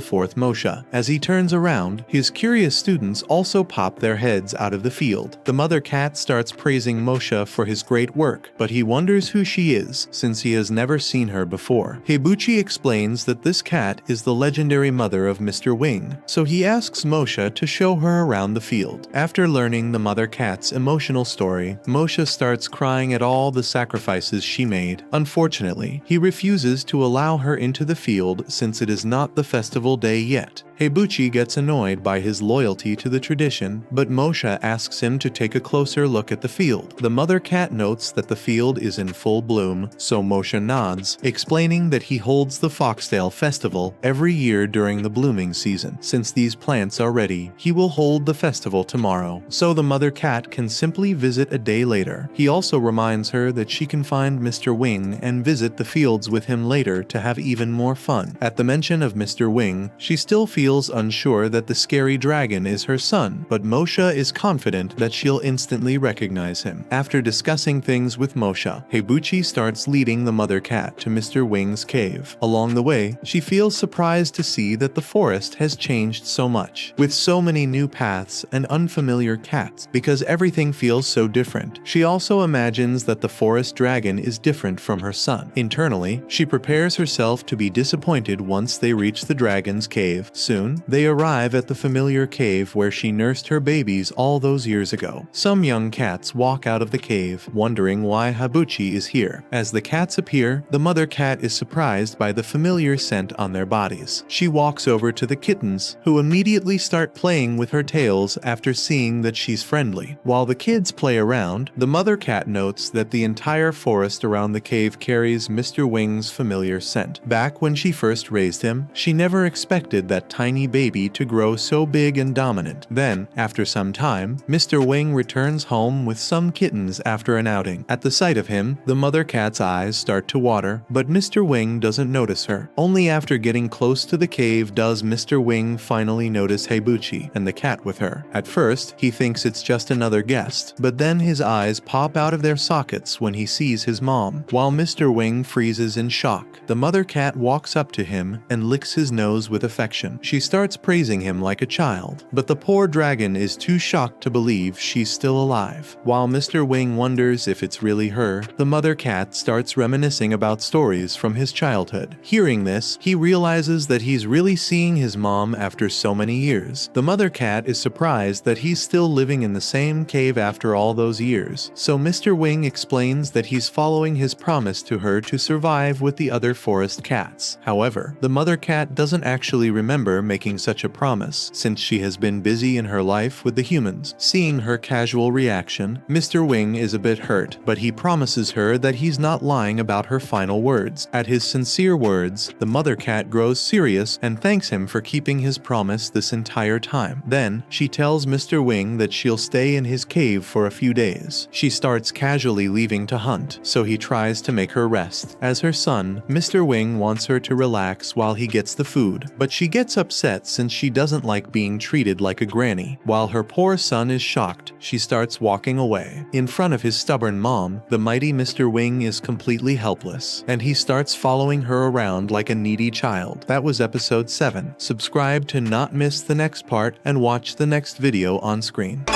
A: fourth Mosha. As he turns around, his curious students also pop their heads out of the field. The mother cat starts praising Mosha for his great work, but he wonders who she is, since he has never seen her before. Heibuchi explains that this cat is the legendary mother of Mr. Wing, so he asks Mosha to show her around the field. After learning the mother cat's emotional story, Mosha starts crying at all the sacrifices she made. Unfortunately, he refuses to allow her into the field since it is not the festival day yet. Heibuchi gets annoyed by his loyalty to the tradition, but Mosha asks him to take a closer look at the field. The mother cat notes that the field is in full bloom, so Mosha nods, explaining that he holds the Foxtail Festival every year during the blooming season. Since these plants are ready, he will hold the festival tomorrow, so the mother cat can simply visit a day later. He also reminds her that she can find Mr. Wing and visit the fields with him later to have even more fun. At the mention of Mr. Wing, she still feels unsure that the scary dragon is her son, but Mosha is confident that she'll instantly recognize him. After discussing things with Mosha, Heibuchi starts leading the mother cat to Mr. Wing's cave. Along the way, she feels surprised to see that the forest has changed so much, with so many new paths and unfamiliar cats, because everything feels so different. She also imagines that the forest dragon is different from her son. Internally, she prepares herself to be disappointed once they reach the dragon's cave. Soon, they arrive at the familiar cave where she nursed her babies all those years ago. Some young cats walk out of the cave, wondering why Heibuchi is here. As the cats appear, the mother cat is surprised by the familiar scent on their bodies. She walks over to the kittens, who immediately start playing with her tails after seeing that she's friendly. While the kids play around, the mother cat notes that the entire forest around the cave carries Mr. Wing's familiar scent. Back when she first raised him, she never expected that tiny baby to grow so big and dominant. Then, after some time, Mr. Wing returns home with some kittens after an outing. At the sight of him, the mother cat's eyes start to water, but Mr. Wing doesn't notice her. Only after getting close to the cave does Mr. Wing finally notice Heibuchi and the cat with her. At first, he thinks it's just another guest, but then his eyes pop out of their sockets when he sees his mom. While Mr. Wing freezes in shock, the mother cat walks up to him and licks his nose with affection. She starts praising him like a child, but the poor dragon is too shocked to believe she's still alive. While Mr. Wing wonders if it's really her, the mother cat starts reminiscing about stories from his childhood. Hearing this, he realizes that he's really seeing his mom after so many years. The mother cat is surprised that he's still living in the same cave after all those years, so Mr. Wing explains that he's following his promise to her to survive with the other forest cats. However, the mother cat doesn't actually remember making such a promise, since she has been busy in her life with the humans. Seeing her casual reaction, Mr. Wing is a bit hurt, but he promises her that he's not lying about her final words. At his sincere words, the mother cat grows serious and thanks him for keeping his promise this entire time. Then, she tells Mr. Wing that she'll stay in his cave for a few days. She starts casually leaving to hunt, so he tries to make her rest. As her son, Mr. Wing wants her to relax while he gets the food, but she gets up upset since she doesn't like being treated like a granny. While her poor son is shocked, she starts walking away. In front of his stubborn mom, the mighty Mr. Wing is completely helpless, and he starts following her around like a needy child. That was episode 7. Subscribe to not miss the next part and watch the next video on screen.
B: I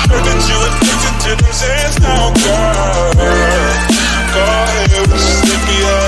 B: heard that you addicted to them sands now, girl. Go ahead with your sticky ass.